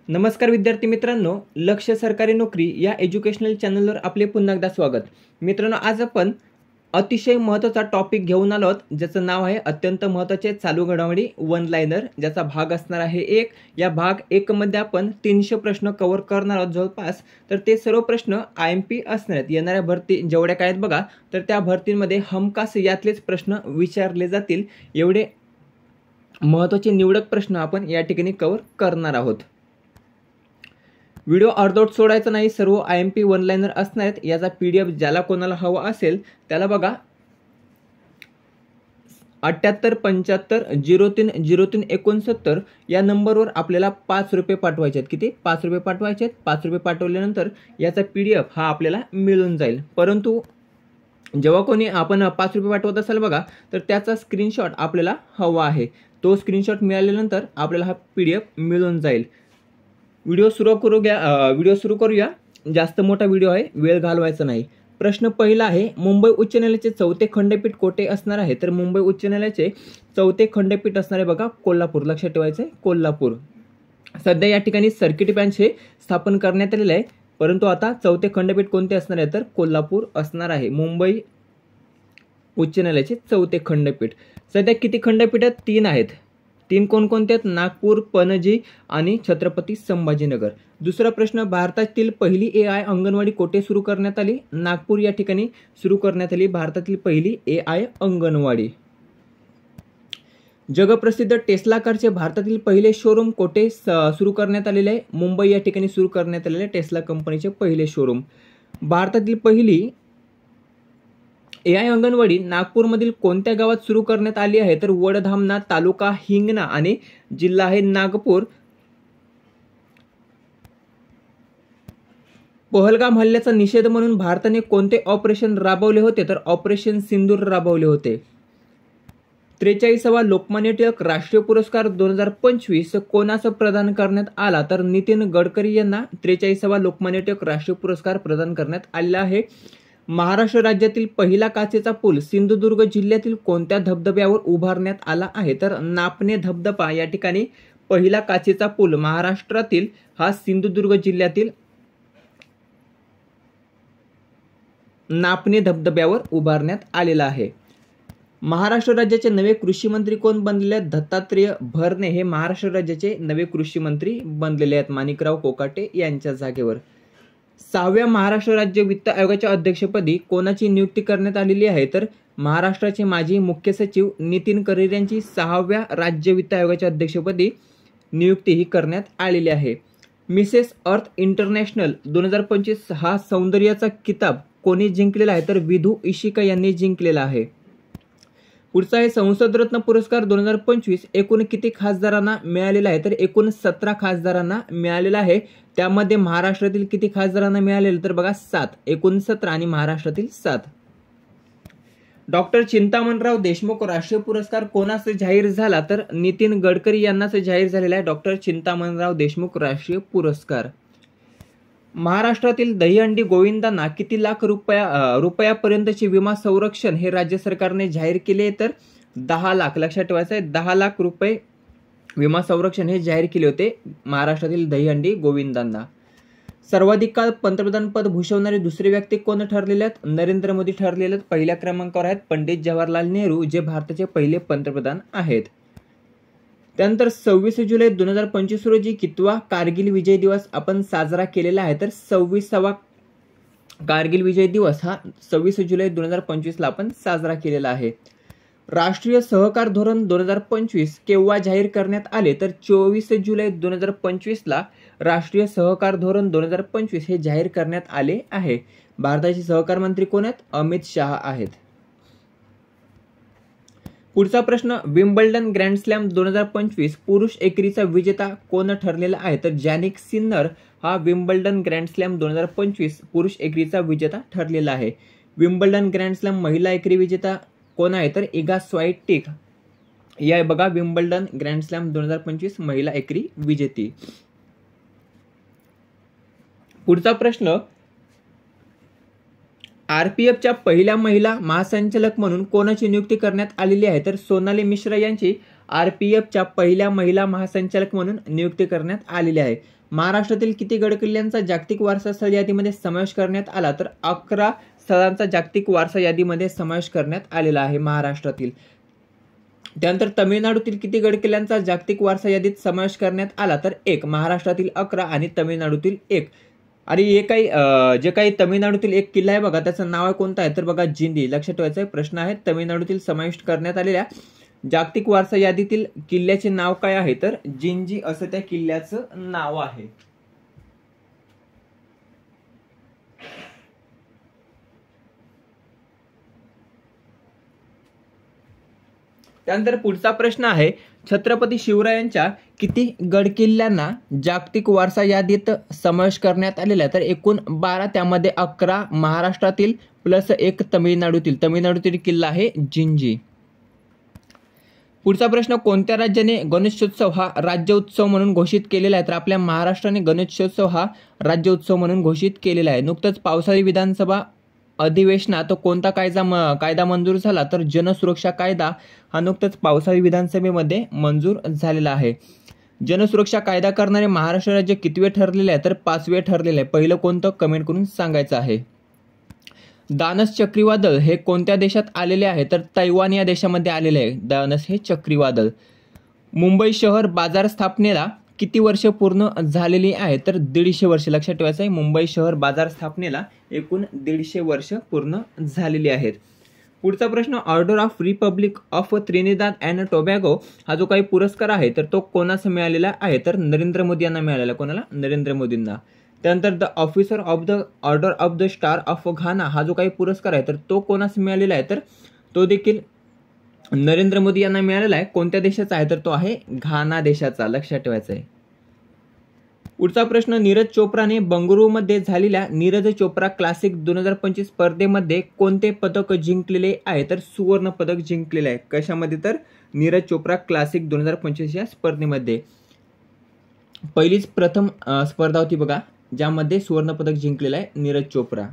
नमस्कार विद्यार्थी मित्रांनो, लक्ष्य सरकारी नोकरी या एज्युकेशनल चॅनलवर आपले पुन्हा एकदा स्वागत. मित्रांनो, आज आपण अतिशय महत्त्वाचा टॉपिक घेऊन आलो आहोत, ज्याचं नाव आहे अत्यंत महत्त्वाचे चालू घडामोडी वन लाइनर, ज्याचा भाग असणार आहे 1. या भाग 1 मध्ये आपण 300 प्रश्न कव्हर करणार आहोत जवळपास. तर ते सर्व प्रश्न IMP असणार आहेत. येणाऱ्या भरती जेवढ्या काय आहेत बघा, तर त्या भरतींमध्ये हमखास यातलेच प्रश्न विचारले जातील. एवढे महत्त्वाचे निवडक प्रश्न आपण या ठिकाणी कव्हर करणार आहोत. व्हिडिओ अर्धवट सोडायचा नाही. सर्व IMP वन लाइनर असणार आहेत. याचा PDF ज्याला कोणाला हवा असेल त्याला बघा 7875030369 या नंबरवर आपल्याला 5 रुपये पाठवायचे आहेत. किती? 5 रुपये पाठवायचे आहेत. 5 रुपये पाठवल्यानंतर याचा PDF हा आपल्याला मिळून जाईल. परंतु जेव्हा कोणी आपण 5 रुपये पाठवत असाल बघा, तर त्याचा स्क्रीनशॉट आपल्याला हवा आहे. तो स्क्रीनशॉट मिळाल्यानंतर आपल्याला हा PDF मिळून जाईल. व्हिडिओ सुरू करूया. जास्त मोठा व्हिडिओ आहे, वेळ घालवायचा नाही. प्रश्न पहिला आहे, मुंबई उच्च न्यायालयाचे 4थे खंडपीठ कोठे असणार आहे? तर मुंबई उच्च न्यायालयाचे 4थे खंडपीठ असणार आहे बघा कोल्हापूर. लक्षात ठेवायचं आहे, कोल्हापूर. सध्या या ठिकाणी सर्किट बेंच हे स्थापन करण्यात आलेले आहे, परंतु आता 4थे खंडपीठ कोणते असणार आहे? तर कोल्हापूर असणार आहे. मुंबई उच्च न्यायालयाचे 4थे खंडपीठ. सध्या किती खंडपीठ आहेत? 3 आहेत. 3 कोणकोणते आहेत? नागपूर, पणजी आणि छत्रपती संभाजीनगर. दुसरा प्रश्न, भारतातील पहिली AI अंगणवाडी कोठे सुरू करण्यात आली? नागपूर या ठिकाणी सुरू करण्यात आली भारतातील पहिली AI अंगणवाडी. जगप्रसिद्ध टेस्ला कारचे भारतातील पहिले शोरूम कोठे सुरू करण्यात आलेले आहे? मुंबई या ठिकाणी सुरू करण्यात आलेले टेस्ला कंपनीचे पहिले शोरूम. भारतातील पहिली AI अंगणवाडी नागपूरमधील कोणत्या गावात सुरू करण्यात आली आहे? तर वडधामना, तालुका हिंगणा आणि जिल्हा आहे नागपूर. पहलगाम हल्ल्याचा निषेध म्हणून भारताने कोणते ऑपरेशन राबवले होते? तर ऑपरेशन सिंदूर राबवले होते. 43वा लोकमान्य टिळक राष्ट्रीय पुरस्कार 2025 कोणास प्रदान करण्यात आला? तर नितीन गडकरी यांना 43वा लोकमान्य टिळक राष्ट्रीय पुरस्कार प्रदान करण्यात आलेला आहे. महाराष्ट्र राज्यातील पहिला काचेचा पूल सिंधुदुर्ग जिल्ह्यातील कोणत्या धबधब्यावर उभारण्यात आला आहे? तर नापणे धबधबा या ठिकाणी पहिला काचेचा पूल महाराष्ट्रातील हा सिंधुदुर्ग जिल्ह्यातील नापणे धबधब्यावर उभारण्यात आलेला आहे. महाराष्ट्र राज्याचे नवे कृषी मंत्री कोण बनलेले आहेत? दत्तात्रेय भरणे हे महाराष्ट्र राज्याचे नवे कृषी मंत्री बनलेले आहेत माणिकराव कोकाटे यांच्या जागेवर. 6व्या महाराष्ट्र राज्य वित्त आयोगाच्या अध्यक्षपदी कोणाची नियुक्ती करण्यात आलेली आहे? तर महाराष्ट्राचे माजी मुख्य सचिव नितीन करेर यांची 6व्या राज्य वित्त आयोगाच्या अध्यक्षपदी नियुक्ती ही करण्यात आलेली आहे. मिसेस अर्थ इंटरनॅशनल 2025 हा सौंदर्याचा किताब कोणी जिंकलेला आहे? तर विधू इशिका यांनी जिंकलेला आहे. पुढचा आहे, संसद रत्न पुरस्कार 2025 एकूण किती खासदारांना मिळालेला आहे? तर एकूण 17 खासदारांना मिळालेला आहे. त्यामध्ये महाराष्ट्रातील किती खासदारांना मिळालेले? तर बघा 7. एकूण 17 आणि महाराष्ट्रातील 7. डॉक्टर चिंतामणराव देशमुख राष्ट्रीय पुरस्कार कोणास जाहीर झाला? तर नितीन गडकरी यांनाच जाहीर झालेला आहे डॉक्टर चिंतामणराव देशमुख राष्ट्रीय पुरस्कार. महाराष्ट्रातील दहीहंडी गोविंदांना किती लाख रुपयापर्यंतचे विमा संरक्षण हे राज्य सरकारने जाहीर केले? तर 10 लाख. लक्षात ठेवायचं आहे, 10 लाख रुपये विमा संरक्षण हे जाहीर केले होते महाराष्ट्रातील दहीहंडी गोविंदांना. सर्वाधिक काळ पंतप्रधान पद भूषवणारे दुसरे व्यक्ती कोण ठरलेले आहेत? नरेंद्र मोदी ठरलेले आहेत. पहिल्या क्रमांकावर आहेत पंडित जवाहरलाल नेहरू, जे भारताचे पहिले पंतप्रधान आहेत. त्यानंतर 26 जुलै 2025 रोजी कितवा कारगिल विजय दिवस आपण साजरा केलेला आहे? तर 26वा कारगिल विजय दिवस हा 26 जुलै 2025 ला आपण साजरा केलेला आहे. राष्ट्रीय सहकार धोरण 2025 केव्हा जाहीर करण्यात आले? तर 24 जुलै 2025 ला राष्ट्रीय सहकार धोरण 2025 हे जाहीर करण्यात आले आहे. भारताचे सहकार मंत्री कोण आहेत? अमित शहा आहेत. पुढचा प्रश्न, विम्बल्डन ग्रँड स्लॅम 2025 पुरुष एकेरीचा विजेता कोण ठरलेला आहे? तर जॅनिक सिन्नर हा विम्बल्डन ग्रँड स्लॅम 2025 पुरुष एकेरीचा विजेता ठरलेला आहे. विम्बल्डन ग्रँड स्लॅम महिला एकेरी विजेता कोण आहे? तर इगा स्वाइटेक या बघा विम्बल्डन ग्रँड स्लॅम 2025 महिला एकेरी विजेती. पुढचा प्रश्न, RPFच्या पहिल्या महिला महासंचालक म्हणून कोणाची नियुक्ती करण्यात आलेली आहे? तर सोनाली मिश्रा यांची RPFच्या पहिल्या महिला महासंचालक म्हणून नियुक्ती करण्यात आलेली आहे. महाराष्ट्रातील किती गडकिल्ल्यांचा जागतिक वारसा स्थळ यादीमध्ये समावेश करण्यात आला, तर 11 स्थळांचा जागतिक वारसा यादीमध्ये समावेश करण्यात आलेला आहे महाराष्ट्रातील. त्यानंतर तामिळनाडूतील किती गडकिल्ल्यांचा जागतिक वारसा यादीत समावेश करण्यात आला, तर 1. महाराष्ट्रातील 11 आणि तामिळनाडूतील 1. आणि जे काही तामिळनाडूतील एक किल्ला आहे बघा, त्याचं नाव कोणतं आहे, तर बघा जिंदी. लक्षात ठेवायचा प्रश्न आहे. तामिळनाडूतील समाविष्ट करण्यात आलेल्या जागतिक वारसा यादीतील किल्ल्याचे नाव काय आहे, तर जिंजी असं त्या किल्ल्याचं नाव आहे. त्यानंतर पुढचा प्रश्न आहे, छत्रपती शिवरायांच्या किती गडकिल्ल्यांना जागतिक वारसा यादीत समावेश करण्यात आलेला आहे, तर एकूण 12. त्यामध्ये 11 महाराष्ट्रातील प्लस 1 तामिळनाडूतील किल्ला आहे जिंजी. पुढचा प्रश्न, कोणत्या राज्याने गणेशोत्सव हा राज्य उत्सव म्हणून घोषित केलेला आहे, तर आपल्या महाराष्ट्राने गणेशोत्सव हा राज्य उत्सव म्हणून घोषित केलेला आहे. नुकतंच पावसाळी विधानसभा अधिवेशनात कोणता कायदा मंजूर झाला, तर जनसुरक्षा कायदा हा नुकताच पावसाळी विधानसभेमध्ये मंजूर झालेला आहे. जनसुरक्षा कायदा करणारे महाराष्ट्र राज्य कितवे ठरलेले आहे, तर 5वे ठरलेले आहे. पहिलं कोणतं कमेंट करून सांगायचं आहे. दानस चक्रीवादळ हे कोणत्या देशात आलेले आहे, तर तैवान या देशामध्ये आलेले आहे दानस हे चक्रीवादळ. मुंबई शहर बाजार स्थापनेला किती वर्ष पूर्ण झालेली आहे, तर 150 वर्ष. लक्षात ठेवायचं आहे, मुंबई शहर बाजार स्थापनेला एकूण 150 वर्ष पूर्ण झालेली आहेत. पुढचा प्रश्न, order of Republic of Trinidad and Tobago हा जो काही पुरस्कार आहे, तर तो कोणास मिळालेला आहे, तर नरेंद्र मोदी यांना मिळालेला. कोणाला? नरेंद्र मोदींना. त्यानंतर the officer of the order of the star of घाना हा जो काही पुरस्कार आहे, तर तो कोणास मिळालेला आहे, तर तो देखील नरेंद्र मोदी यांना मिळालेला आहे. कोणत्या देशाचा आहे, तर तो आहे घाना देशाचा. लक्षात ठेवायचा आहे. पुढचा प्रश्न, नीरज चोप्राने बंगळुरूमध्ये झालेल्या नीरज चोप्रा क्लासिक 2025 स्पर्धेमध्ये कोणते पदक जिंकलेले आहे, तर सुवर्ण पदक जिंकलेले आहे. कशामध्ये, तर नीरज चोप्रा क्लासिक 2025 या स्पर्धेमध्ये. पहिलीच प्रथम स्पर्धा होती बघा, ज्यामध्ये सुवर्ण पदक जिंकलेलं आहे नीरज चोप्रा.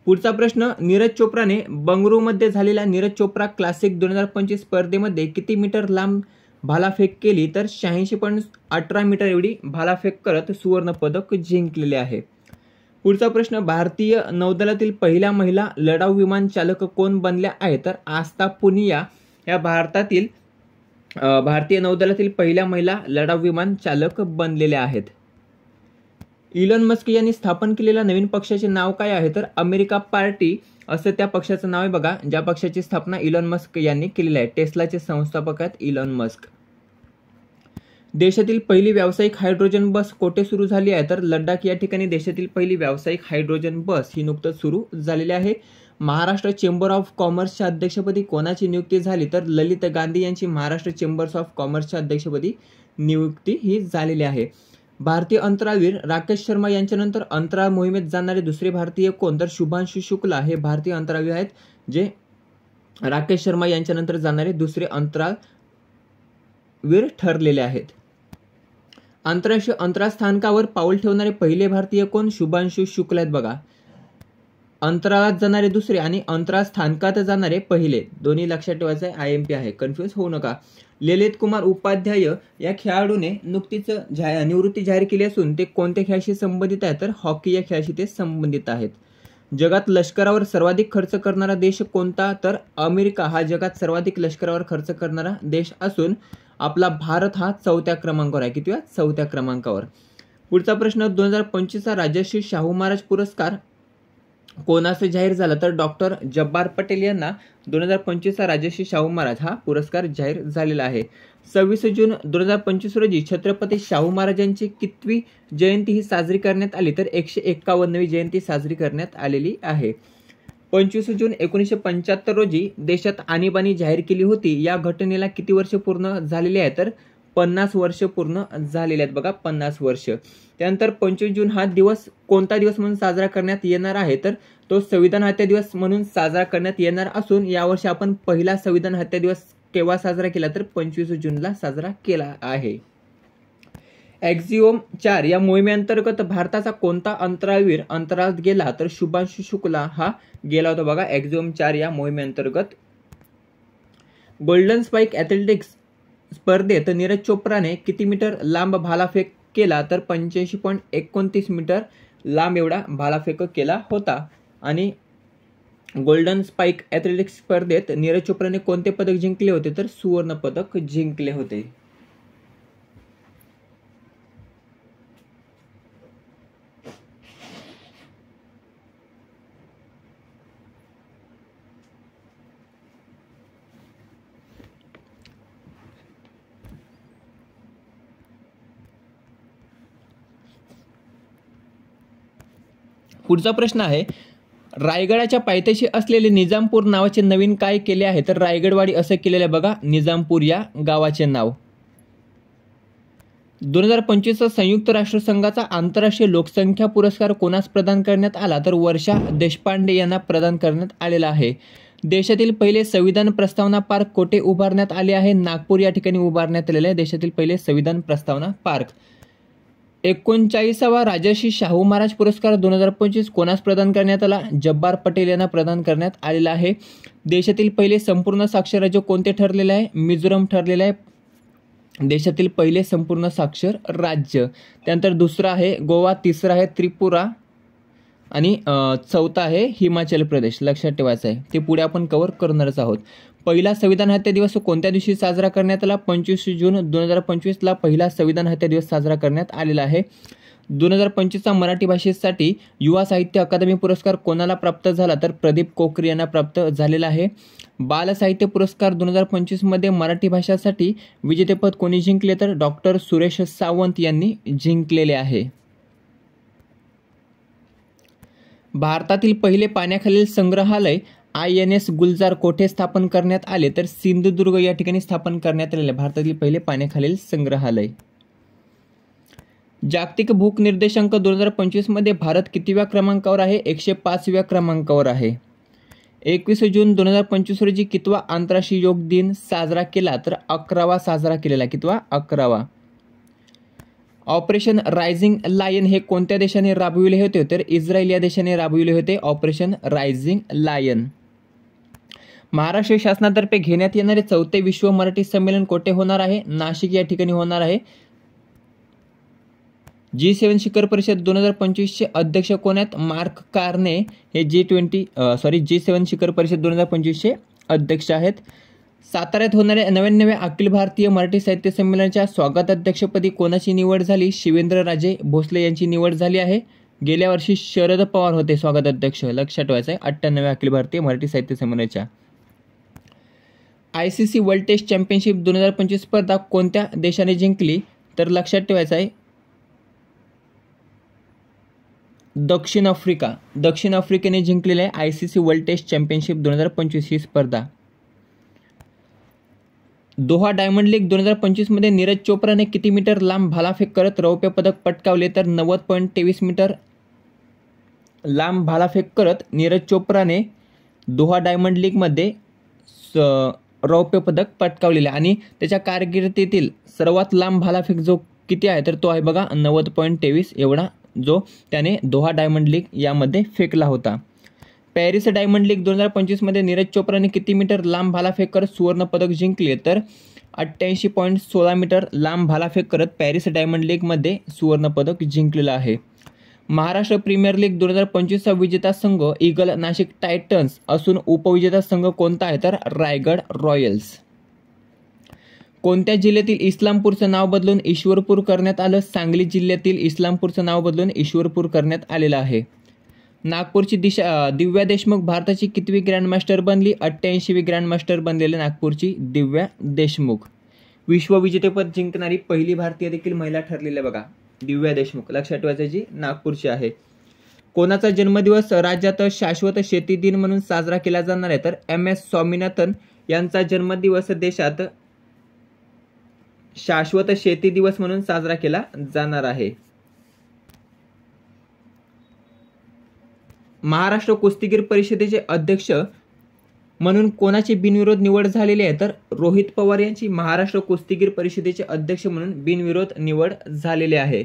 पुढचा प्रश्न, नीरज चोप्राने बंगळुरूमध्ये झालेल्या नीरज चोप्रा क्लासिक 2025 स्पर्धेमध्ये किती मीटर लांब भालाफेक केली, तर 86.18 मीटर एवढी भालाफेक करत सुवर्ण पदक जिंकलेले आहे. पुढचा प्रश्न, भारतीय नौदलातील पहिल्या महिला लढाऊ विमान चालक कोण बनल्या आहेत, तर आस्था पुनिया या भारतीय नौदलातील पहिल्या महिला लढाऊ विमान चालक बनलेल्या आहेत. इलॉन मस्क यांनी स्थापन केलेल्या नवीन पक्षाचे नाव काय आहे, तर अमेरिका पार्टी असं त्या पक्षाचं नाव आहे बघा, ज्या पक्षाची स्थापना इलॉन मस्क यांनी केलेली आहे. टेस्लाचे संस्थापक आहेत इलॉन मस्क. देशातील पहिली व्यावसायिक हायड्रोजन बस कोठे सुरू झाली आहे, तर लडाख या ठिकाणी देशातील पहिली व्यावसायिक हायड्रोजन बस ही नुकतंच सुरू झालेली आहे. महाराष्ट्र चेंबर ऑफ कॉमर्सच्या अध्यक्षपदी कोणाची नियुक्ती झाली, तर ललित गांधी यांची महाराष्ट्र चेंबर्स ऑफ कॉमर्सच्या अध्यक्षपदी नियुक्ती ही झालेली आहे. भारतीय अंतराळवीर राकेश शर्मा यांच्यानंतर अंतराळ मोहिमेत जाणारे दुसरे भारतीय कोण, तर शुभांशु शुक्ला हे भारतीय अंतराळवीर आहेत, जे राकेश शर्मा यांच्यानंतर जाणारे दुसरे अंतराळवीर ठरलेले आहेत. आंतरराष्ट्रीय अंतराळ स्थानकावर पाऊल ठेवणारे पहिले भारतीय कोण, शुभांशु शुक्ला आहेत बघा. अंतराळात जाणारे दुसरे आणि अंतराळ स्थानकात जाणारे पहिले, दोन्ही लक्षात ठेवायचं आहे. IMP आहे, कन्फ्युज होऊ नका. ललित कुमार उपाध्याय या खेळाडूने नुकतीच निवृत्ती जाहीर केली असून ते कोणत्या खेळाशी संबंधित आहे, तर हॉकी या खेळाशी ते संबंधित आहेत. जगात लष्करावर सर्वाधिक खर्च करणारा देश कोणता, तर अमेरिका हा जगात सर्वाधिक लष्करावर खर्च करणारा देश असून आपला भारत हा 4थ्या क्रमांकावर आहे. किती? 4थ्या क्रमांकावर. पुढचा प्रश्न, 2025 राजर्षी शाहू महाराज पुरस्कार कोणास जाहीर झाला, तर डॉक्टर जब्बार पटेल यांना 2025 राजर्षी शाहू महाराज हा पुरस्कार जाहीर झालेला आहे. 26 जून 2025 रोजी छत्रपती शाहू महाराजांची कितवी जयंती ही साजरी करण्यात आली, तर 151वी जयंती साजरी करण्यात आलेली आहे. 25 जून 1975 रोजी देशात आणीबाणी जाहीर केली होती. या घटनेला किती वर्ष पूर्ण झालेली आहे, तर 50 वर्ष पूर्ण झालेले आहेत बघा, 50 वर्ष. त्यानंतर 25 जून हा दिवस कोणता दिवस म्हणून साजरा करण्यात येणार आहे, तर तो संविधान हत्या दिवस म्हणून साजरा करण्यात येणार असून यावर्षी आपण पहिला संविधान हत्या दिवस केव्हा साजरा केला, तर 25 जूनला साजरा केला आहे. एक्झिओम 4 या मोहिमेअंतर्गत भारताचा कोणता अंतराळवीर अंतराळात गेला? तर शुभांशु शुक्ला हा गेला होता बघा एक्झिओम 4 या मोहिमेअंतर्गत. गोल्डन स्पाइक ॲथलेटिक्स स्पर्धेत नीरज चोप्राने किती मीटर लांब भालाफेक केला? तर 85.29 मीटर लांब एवढा भालाफेक केला होता. आणि गोल्डन स्पाइक ॲथलेटिक्स स्पर्धेत नीरज चोप्राने कोणते पदक जिंकले होते? तर सुवर्ण पदक जिंकले होते. पुढचा प्रश्न आहे, रायगडाच्या पायथ्याशी असलेले निजामपूर नावाचे नवीन काय केले आहे? तर रायगडवाडी असं केलेलं आहे बघा निजामपूर या गावाचे नाव. 2025 संयुक्त राष्ट्रसंघाचा आंतरराष्ट्रीय लोकसंख्या पुरस्कार कोणास प्रदान करण्यात आला? तर वर्षा देशपांडे यांना प्रदान करण्यात आलेला आहे. देशातील पहिले संविधान प्रस्तावना पार्क कोठे उभारण्यात आले आहे? नागपूर या ठिकाणी उभारण्यात आलेले आहे देशातील पहिले संविधान प्रस्तावना पार्क. 39वा राजर्षी शाहू महाराज पुरस्कार 2025 कोणास प्रदान करण्यात आला? जब्बार पटेल यांना प्रदान करण्यात आलेला आहे. देशातील पहिले संपूर्ण साक्षर राज्य कोणते ठरलेले आहे? मिझोरम ठरलेले आहे देशातील पहिले संपूर्ण साक्षर राज्य. त्यानंतर दुसरा आहे गोवा, तिसरा आहे त्रिपुरा आणि चौथा आहे हिमाचल प्रदेश. लक्षात ठेवायचं आहे, ते पुढे आपण कव्हर करणारच आहोत. पहिला संविधान हत्या दिवस कोणत्या दिवशी साजरा करण्यात आला? 25 जून 2025ला पहिला संविधान हत्या दिवस साजरा करण्यात आलेला आहे. 2025चा मराठी भाषेसाठी युवा साहित्य अकादमी पुरस्कार कोणाला प्राप्त झाला? तर प्रदीप कोकरे यांना प्राप्त झालेला आहे. बाल साहित्य पुरस्कार 2025 मध्ये मराठी भाषासाठी विजेतेपद कोणी जिंकले? तर डॉक्टर सुरेश सावंत यांनी जिंकलेले आहे. भारतातील पहिले पाण्याखालील संग्रहालय INS गुलजार कोठे स्थापन करण्यात आले? तर सिंधुदुर्ग या ठिकाणी स्थापन करण्यात आलेले भारतातील पहिले पाण्याखालील संग्रहालय. जागतिक भूक निर्देशांक 2025 मध्ये भारत कितव्या क्रमांकावर आहे? 105व्या क्रमांकावर आहे. 21 जून 2025 रोजी कितवा आंतरराष्ट्रीय योग दिन साजरा केला? तर 11वा साजरा केलेला. कितवा? 11वा. ऑपरेशन रायझिंग लायन हे कोणत्या देशाने राबविले होते? तर इस्रायल या देशाने राबविले होते ऑपरेशन रायझिंग लायन. महाराष्ट्र शासनातर्फे घेण्यात येणारे 4थे विश्व मराठी संमेलन कोठे होणार आहे? नाशिक या ठिकाणी होणार आहे. G7 शिखर परिषद 2025 चे अध्यक्ष कोण आहेत? मार्क कार्ने हे G7 शिखर परिषद 2025 चे अध्यक्ष आहेत. साताऱ्यात होणाऱ्या 99व्या अखिल भारतीय मराठी साहित्य संमेलनाच्या स्वागताध्यक्षपदी कोणाची निवड झाली? शिवेंद्रराजे भोसले यांची निवड झाली आहे. गेल्या वर्षी शरद पवार होते स्वागताध्यक्ष. लक्षात ठेवायचं आहे 98व्या अखिल भारतीय मराठी साहित्य संमेलनाच्या. ICC वर्ल्ड टेस्ट चॅम्पियनशिप 2025 स्पर्धा कोणत्या देशाने जिंकली? तर लक्षात ठेवायचं आहे दक्षिण आफ्रिका. दक्षिण आफ्रिकेने जिंकलेले आहे ICC वर्ल्ड टेस्ट चॅम्पियनशिप 2025 ही स्पर्धा. दोहा डायमंड लीग 2025 मध्ये नीरज चोप्राने किती मीटर लांब भालाफेक करत रौप्य पदक पटकावले? तर 90.23 मीटर लांब भालाफेक करत नीरज चोप्राने दोहा डायमंड लीग मध्ये रौप्य पदक पटकावलेले आणि त्याच्या कारकिर्दीतील सर्वात लांब भालाफेक जो किती आहे? तर तो आहे बघा 90.23 एवढा जो त्याने दोहा डायमंड लीग यामध्ये फेकला होता. पॅरिस डायमंड लीग 2025 मध्ये नीरज चोप्राने किती मीटर लांब भालाफेक करत सुवर्ण पदक जिंकले? तर 88.16 मीटर लांब भालाफेक करत पॅरिस डायमंड लीग मध्ये सुवर्ण पदक जिंकलेलं आहे. महाराष्ट्र प्रीमियर लीग 2025चा विजेता संघ ईगल नाशिक टायटन्स असून उपविजेता संघ कोणता आहे? तर रायगड रॉयल्स. कोणत्या जिल्ह्यातील इस्लामपूरचं नाव बदलून ईश्वरपूर करण्यात आलं? सांगली जिल्ह्यातील इस्लामपूरचं नाव बदलून ईश्वरपूर करण्यात आलेलं आहे. नागपूरची दिव्या देशमुख भारताची कितवी ग्रँडमास्टर बनली? 88वी ग्रँडमास्टर बनलेले नागपूरची दिव्या देशमुख. विश्वविजेतेपद जिंकणारी पहिली भारतीय देखील महिला ठरलेली बघा दिव्या देशमुख. लक्षात ठेवायचं जी नागपूरची आहे. कोणाचा जन्मदिवस राज्यात शाश्वत शेती दिन म्हणून साजरा केला जाणार आहे? तर MS स्वामीनाथन यांचा जन्मदिवस देशात शाश्वत शेती दिवस म्हणून साजरा केला जाणार आहे. महाराष्ट्र कुस्तीगीर परिषदेचे अध्यक्ष म्हणून कोणाची बिनविरोध निवड झालेली आहे, तर रोहित पवार यांची महाराष्ट्र कुस्तीगीर परिषदेचे अध्यक्ष म्हणून बिनविरोध निवड झालेली आहे.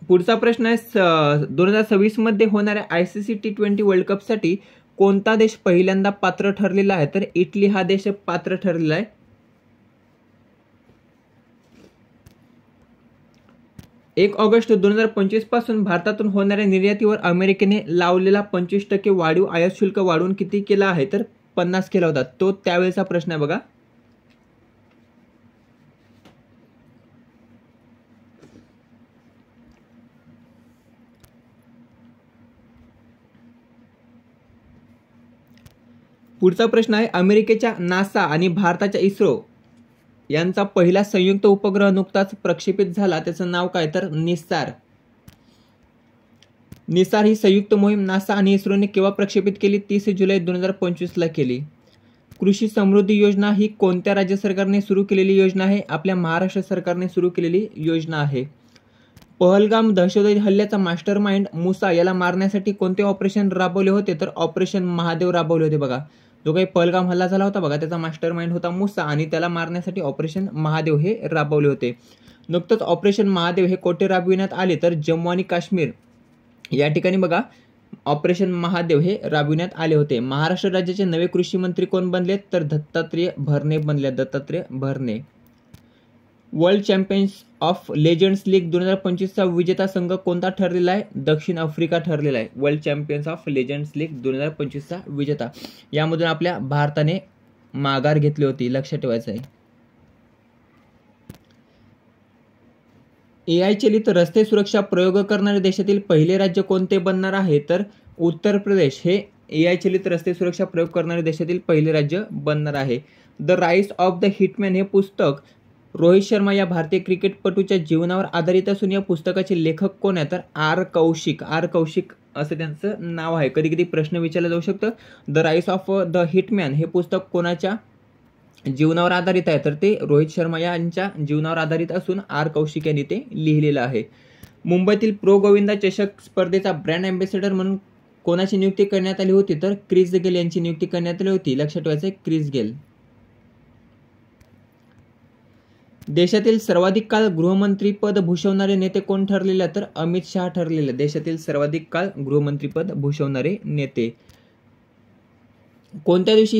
पुढचा प्रश्न आहे 2026 मध्ये होणाऱ्या ICC T20 वर्ल्ड कपसाठी कोणता देश पहिल्यांदा पात्र ठरलेला आहे, तर इटली हा देश पात्र ठरलेला आहे. 1 ऑगस्ट 2025 पासून भारतातून होणाऱ्या निर्यातीवर अमेरिकेने लावलेला 25% वाढीव आयात शुल्क वाढवून किती केला आहे, तर 50 केला होता. तो त्यावेळेचा प्रश्न आहे बघा. पुढचा प्रश्न आहे अमेरिकेच्या नासा आणि भारताच्या इस्रो यांचा पहिला संयुक्त उपग्रह नुकताच प्रक्षेपित झाला, त्याचं नाव काय, तर निसार. निसार ही संयुक्त मोहीम नासा आणि इस्रोने केव्हा प्रक्षेपित केली, 30 जुलै 2025 ला केली. कृषी समृद्धी योजना ही कोणत्या राज्य सरकारने सुरू केलेली योजना आहे, आपल्या महाराष्ट्र सरकारने सुरू केलेली योजना आहे. पहलगाम दहशतवादी हल्ल्याचा मास्टर माइंड मुसा याला मारण्यासाठी कोणते ऑपरेशन राबवले होते, तर ऑपरेशन महादेव राबवले होते बघा. जो काही पहलगाम हल्ला झाला होता बघा, त्याचा मास्टर माइंड होता मुसा आणि त्याला मारण्यासाठी ऑपरेशन महादेव हे राबवले होते. नुकतंच ऑपरेशन महादेव हे कोठे राबविण्यात आले, तर जम्मू आणि काश्मीर या ठिकाणी बघा ऑपरेशन महादेव हे राबविण्यात आले होते. महाराष्ट्र राज्याचे नवे कृषी मंत्री कोण बनलेत, तर दत्तात्रय भरणे बनले. Dattatray Bharne. World champions of legends league 2025 चा विजेता संघ कोणता ठरलेला आहे, दक्षिण आफ्रिका ठरलेला आहे. World champions of legends league 2025 चा विजेता. यामधून आपल्या भारताने माघार घेतली होती, लक्षात ठेवायचं आहे. AI चलित रस्ते सुरक्षा प्रयोग करणारे देशातील पहिले राज्य कोणते बनणार आहे, तर उत्तर प्रदेश हे AI चलित रस्ते सुरक्षा प्रयोग करणारे देशातील पहिले राज्य बनणार आहे. The rice of the hitman हे पुस्तक रोहित शर्मा या भारतीय क्रिकेटपटूच्या जीवनावर आधारित असून या पुस्तकाचे लेखक कोण आहे, तर आर कौशिक. आर कौशिक असं त्यांचं नाव आहे. कधी कधी प्रश्न विचारला जाऊ शकतं. The rice of the hitman हे पुस्तक कोणाच्या जीवनावर आधारित आहे, तर ते रोहित शर्मा यांच्या जीवनावर आधारित असून आर कौशिक यांनी ते लिहिलेलं आहे. मुंबईतील प्रो गोविंदा चषक स्पर्धेचा ब्रँड अँबॅसेडर म्हणून कोणाची नियुक्ती करण्यात आली होती, तर क्रिस गेल यांची नियुक्ती करण्यात आली होती. लक्षात ठेवायचं आहे, क्रिस गेल. देशातील सर्वाधिक काळ गृहमंत्रीपद भूषवणारे नेते कोण ठरलेले, तर अमित शहा ठरलेले. देशातील सर्वाधिक काळ गृहमंत्रीपद भूषवणारे नेते. कोणत्या दिवशी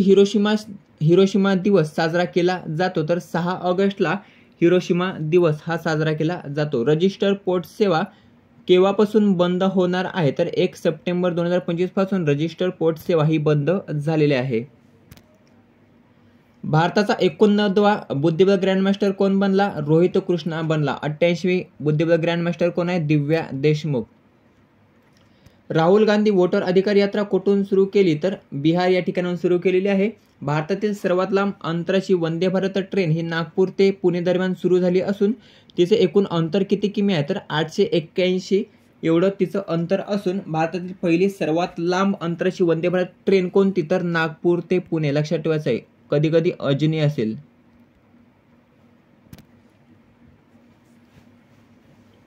हिरोशिमा दिवस साजरा केला जातो, तर 6 ऑगस्टला हिरोशिमा दिवस हा साजरा केला जातो. रजिस्टर पोर्ट सेवा केव्हापासून बंद होणार आहे, तर 1 सप्टेंबर 2025 पासून रजिस्टर पोर्ट सेवा ही बंद झालेली आहे. भारताचा 89वा बुद्धिबळ ग्रँडमास्टर कोण बनला, रोहित कृष्णा बनला. 88वी बुद्धिबळ ग्रँडमास्टर कोण आहे, दिव्या देशमुख. राहुल गांधी वोटर अधिकार यात्रा कुठून सुरू केली, तर बिहार या ठिकाणाहून सुरू केलेली आहे. भारतातील सर्वात लांब अंतराची वंदे भारत ट्रेन ही नागपूर ते पुणे दरम्यान सुरू झाली असून तिचे एकूण अंतर किती किमी आहे, तर 881 एवढं तिचं अंतर असून भारतातील पहिली सर्वात लांब अंतराची वंदे भारत ट्रेन कोणती, तर नागपूर ते पुणे. लक्षात ठेवायचं आहे, कधी कधी अजनी असेल.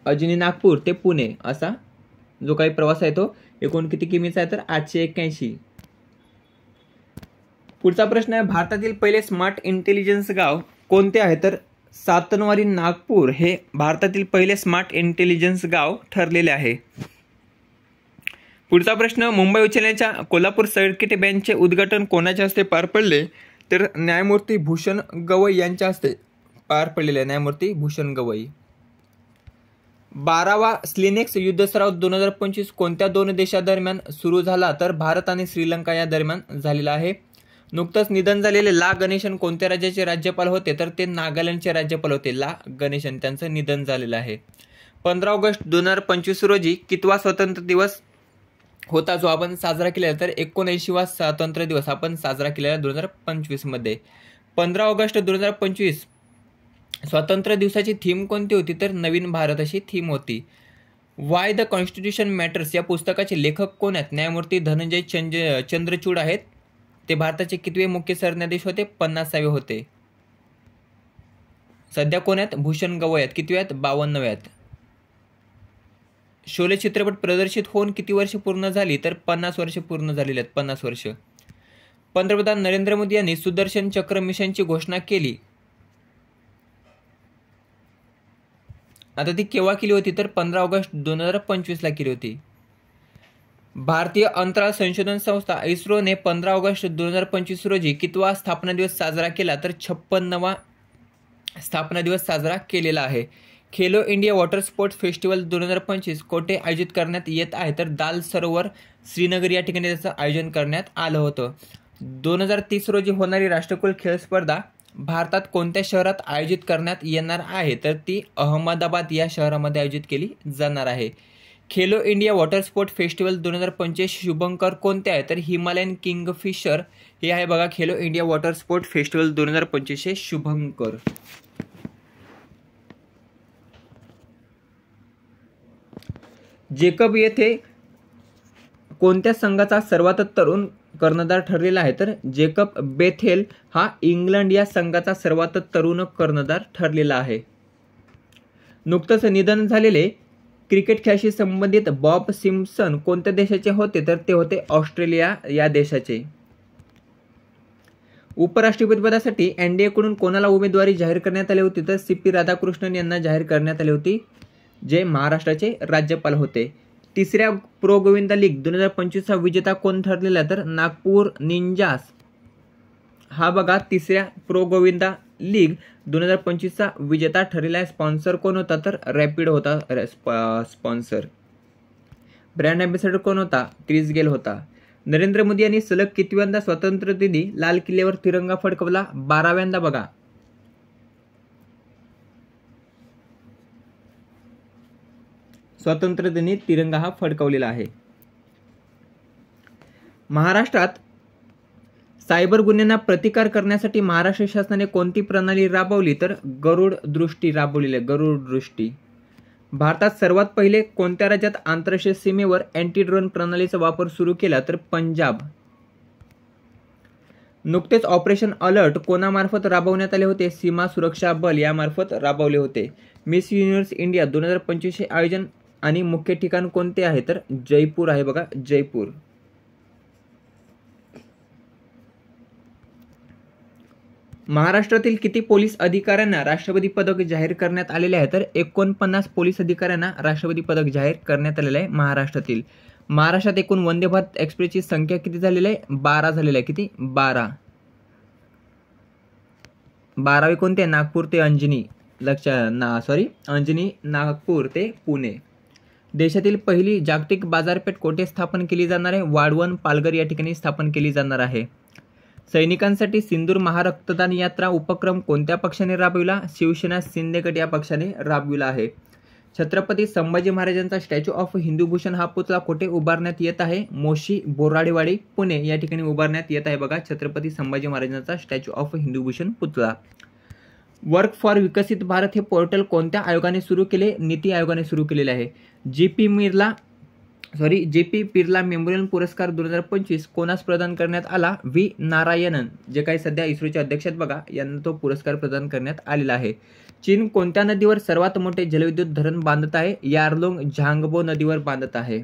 अजनी नागपूर ते पुणे असा जो काही प्रवास आहे तो एकूण किती किमीचा आहे, तर 881. पुढचा प्रश्न आहे भारतातील पहिले स्मार्ट इंटेलिजन्स गाव कोणते आहे, तर सातनवारी नागपूर हे भारतातील पहिले स्मार्ट इंटेलिजन्स गाव ठरलेले आहे. पुढचा प्रश्न मुंबई उच्च न्यायालयाच्या कोल्हापूर सर्किट बेंचचे उद्घाटन कोणाच्या हस्ते पार पडले, तर न्यायमूर्ती भूषण गवई यांच्या हस्ते पार पडलेले. न्यायमूर्ती भूषण गवई. 12वा स्लिनेक्स युद्ध सराव 2025 कोणत्या दोन देशादरम्यान सुरू झाला, तर भारत आणि श्रीलंका या दरम्यान झालेला आहे. नुकतंच निधन झालेले ला गणेशन कोणत्या राज्याचे राज्यपाल होते, तर ते नागालँडचे राज्यपाल होते. ला गणेशन त्यांचं निधन झालेलं आहे. 15 ऑगस्ट 2025 रोजी कितवा स्वातंत्र्य दिवस होता जो आपण साजरा केलेला, तर 79वा स्वातंत्र्य दिवस आपण साजरा केलेला 2025 मध्ये. 15 ऑगस्ट 2025 स्वातंत्र्य दिवसाची थीम कोणती होती, तर नवीन भारत अशी थीम होती. वाय द कॉन्स्टिट्यूशन मॅटर्स या पुस्तकाचे लेखक कोण आहेत, न्यायमूर्ती धनंजय चंद्रचूड आहेत. ते भारताचे कितवे मुख्य सरन्यायाधीश होते, 50वे होते. सध्या कोण आहेत, भूषण गवई आहेत. कितवे आहेत, 52वे आहेत. शोले चित्रपट प्रदर्शित होऊन किती वर्ष पूर्ण झाली, तर 50 वर्ष पूर्ण झालेली आहेत, 50 वर्ष. पंतप्रधान नरेंद्र मोदी यांनी सुदर्शन चक्र मिशनची घोषणा केली. आता ती केव्हा केली होती, तर 15 ऑगस्ट 2025 ला केली होती. भारतीय अंतराळ संशोधन संस्था इस्रोने 15 ऑगस्ट 2025 रोजी कितवा स्थापना दिवस साजरा केला, तर 56वा स्थापना दिवस साजरा केलेला आहे. Khelo India water sports festival 2025 कोठे आयोजित करण्यात येत आहे, तर दाल सरोवर श्रीनगर या ठिकाणी त्याचं आयोजन करण्यात आलं होतं. 2030 रोजी होणारी राष्ट्रकुल खेळ स्पर्धा भारतात कोणत्या शहरात आयोजित करण्यात येणार आहे, तर ती अहमदाबाद या शहरामध्ये आयोजित केली जाणार आहे. Khelo India water sport festival 2025 Shubhankar कोणते आहे, तर हिमालयन किंगफिशर हे आहे बघा Khelo India water sport festival 2025 चे शुभंकर. जेकब येथे कोणत्या संघाचा सर्वात तरुण कर्णधार ठरलेला आहे, तर जेकब बेथेल हा इंग्लंड या संघाचा सर्वात तरुण कर्णधार ठरलेला आहे. नुकतंच निधन झालेले क्रिकेट खेळाशी संबंधित बॉब सिम्पसन कोणत्या देशाचे होते, तर ते होते ऑस्ट्रेलिया या देशाचे. उपराष्ट्रपतीपदासाठी एनडीएकडून कोणाला उमेदवारी जाहीर करण्यात आली होती, तर CP राधाकृष्णन यांना जाहीर करण्यात आली होती, जे महाराष्ट्राचे राज्यपाल होते. तिसऱ्या प्रो गोविंदा लीग 2025 चा विजेता कोण ठरलेला, तर नागपूर निंजास हा बघा तिसऱ्या प्रो गोविंदा लीग 2025 चा विजेता ठरलेला आहे. स्पॉन्सर कोण होता, तर रॅपिड होता स्पॉन्सर. ब्रँड अँबॅसेडर कोण होता, क्रिस गेल होता. नरेंद्र मोदी यांनी सलग कितव्यांदा स्वातंत्र्य दिनी लाल किल्ल्यावर तिरंगा फडकवला, 12व्यांदा बघा. स्वातंत्र्य दिनी तिरंगा हा फडकवलेला आहे. महाराष्ट्रात सायबर गुन्ह्यांना प्रतिकार करण्यासाठी महाराष्ट्र शासनाने कोणती प्रणाली राबवली, तर गरुड दृष्टी राबवलेली आहे, गरुड दृष्टी. भारतात सर्वात पहिले कोणत्या राज्यात आंतरराष्ट्रीय सीमेवर अँटी ड्रोन प्रणालीचा वापर सुरू केला, तर पंजाब. नुकतेच ऑपरेशन अलर्ट कोणामार्फत राबवण्यात आले होते, सीमा सुरक्षा बल यामार्फत राबवले होते. मिस युनिव्हर्स इंडिया 2025 चे आयोजन आणि मुख्य ठिकाण कोणते आहे, तर जयपूर आहे बघा, जयपूर. महाराष्ट्रातील किती पोलीस अधिकाऱ्यांना राष्ट्रपती पदक जाहीर करण्यात आलेले आहे, तर 49 पोलीस अधिकाऱ्यांना राष्ट्रपती पदक जाहीर करण्यात आलेले आहे महाराष्ट्रातील. महाराष्ट्रात एकूण वंदे भारत एक्सप्रेसची संख्या किती झालेली आहे, 12 झालेली आहे. किती, 12. 12वी कोणते, नागपूर ते अंजनी, अंजनी नागपूर ते पुणे. देशातील पहिली जागतिक बाजारपेठ कोठे स्थापन केली जाणार आहे, वाढवण पालघर या ठिकाणी स्थापन केली जाणार आहे. सैनिकांसाठी सिंदूर महारक्तदान यात्रा उपक्रम कोणत्या पक्षाने राबविला, शिवसेना शिंदे गट या पक्षाने राबविला आहे. छत्रपती संभाजी महाराजांचा स्टॅच्यू ऑफ हिंदूभूषण हा पुतळा कोठे उभारण्यात येत आहे, मोशी बोराडेवाडी पुणे या ठिकाणी उभारण्यात येत आहे बघा छत्रपती संभाजी महाराजांचा स्टॅच्यू ऑफ हिंदूभूषण पुतळा. वर्क फॉर विकसित भारत हे पोर्टल कोणत्या आयोगाने सुरू केले, नीती आयोगाने सुरू केलेले आहे. JP बिर्ला मेमोरियल पुरस्कार 2025 कोणास प्रदान करण्यात आला, V नारायणन, जे काही सध्या इस्रोचे अध्यक्ष आहेत बघा, यांना तो पुरस्कार प्रदान करण्यात आलेला आहे. चीन कोणत्या नदीवर सर्वात मोठे जलविद्युत धरण बांधत आहे, यारलोंग झांगबो नदीवर बांधत आहे.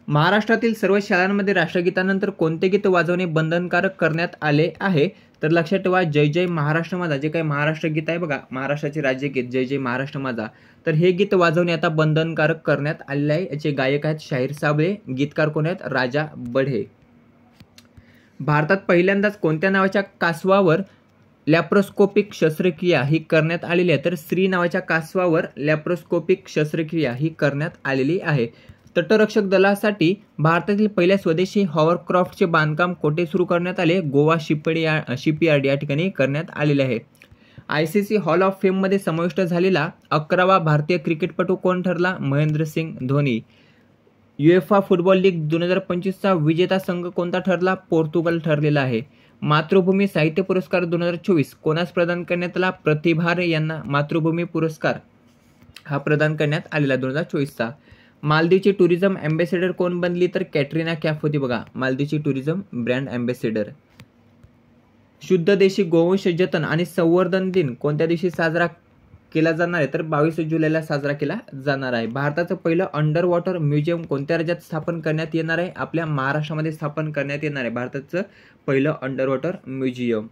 महाराष्ट्रातील सर्व शाळांमध्ये राष्ट्रगीतानंतर कोणते गीत वाजवणे बंधनकारक करण्यात आले आहे, तर लक्षात ठेवा जय जय महाराष्ट्र माझा, जे काही महाराष्ट्र गीत आहे बघा, महाराष्ट्राचे राज्यगीत जय जय महाराष्ट्र माझा, तर हे गीत वाजवणे आता बंधनकारक करण्यात आलेले आहे. याचे गायक आहेत शाहीर साबळे, गीतकार कोण आहेत, राजा बढे. भारतात पहिल्यांदाच कोणत्या नावाच्या कासवावर लॅप्रोस्कोपिक शस्त्रक्रिया ही करण्यात आलेली आहे, तर श्री नावाच्या कासवावर लॅप्रोस्कोपिक शस्त्रक्रिया ही करण्यात आलेली आहे. तटरक्षक दलासाठी भारतातील पहिल्या स्वदेशी हॉवरक्राफ्टचे बांधकाम कोठे सुरू करण्यात आले, गोवा शिपयार्ड या ठिकाणी करण्यात आलेले आहे. ICC हॉल ऑफ फेममध्ये समाविष्ट झालेला 11वा भारतीय क्रिकेटपटू कोण ठरला, Mahendra Singh Dhoni. UEFA football league 2025 चा विजेता संघ कोणता ठरला, पोर्तुगल ठरलेला आहे. मातृभूमी साहित्य पुरस्कार 2024 कोणास प्रदान करण्यात आला, प्रतिभा रे यांना मातृभूमी पुरस्कार हा प्रदान करण्यात आलेला 2024 चा. मालदीवची टुरिझम अँबॅसेडर कोण बनली, तर कॅटरीना कॅफ होती बघा, मालदीवची टुरिझम ब्रँड अँबॅसेडर. शुद्ध देशी गोवंश जतन आणि संवर्धन दिन कोणत्या दिवशी साजरा केला जाणार आहे तर 22 जुलैला साजरा केला जाणार आहे. भारताचं पहिलं अंडर वॉटर म्युझियम कोणत्या राज्यात स्थापन करण्यात येणार आहे? आपल्या महाराष्ट्रामध्ये स्थापन करण्यात येणार आहे भारताचं पहिलं अंडर वॉटर म्युझियम.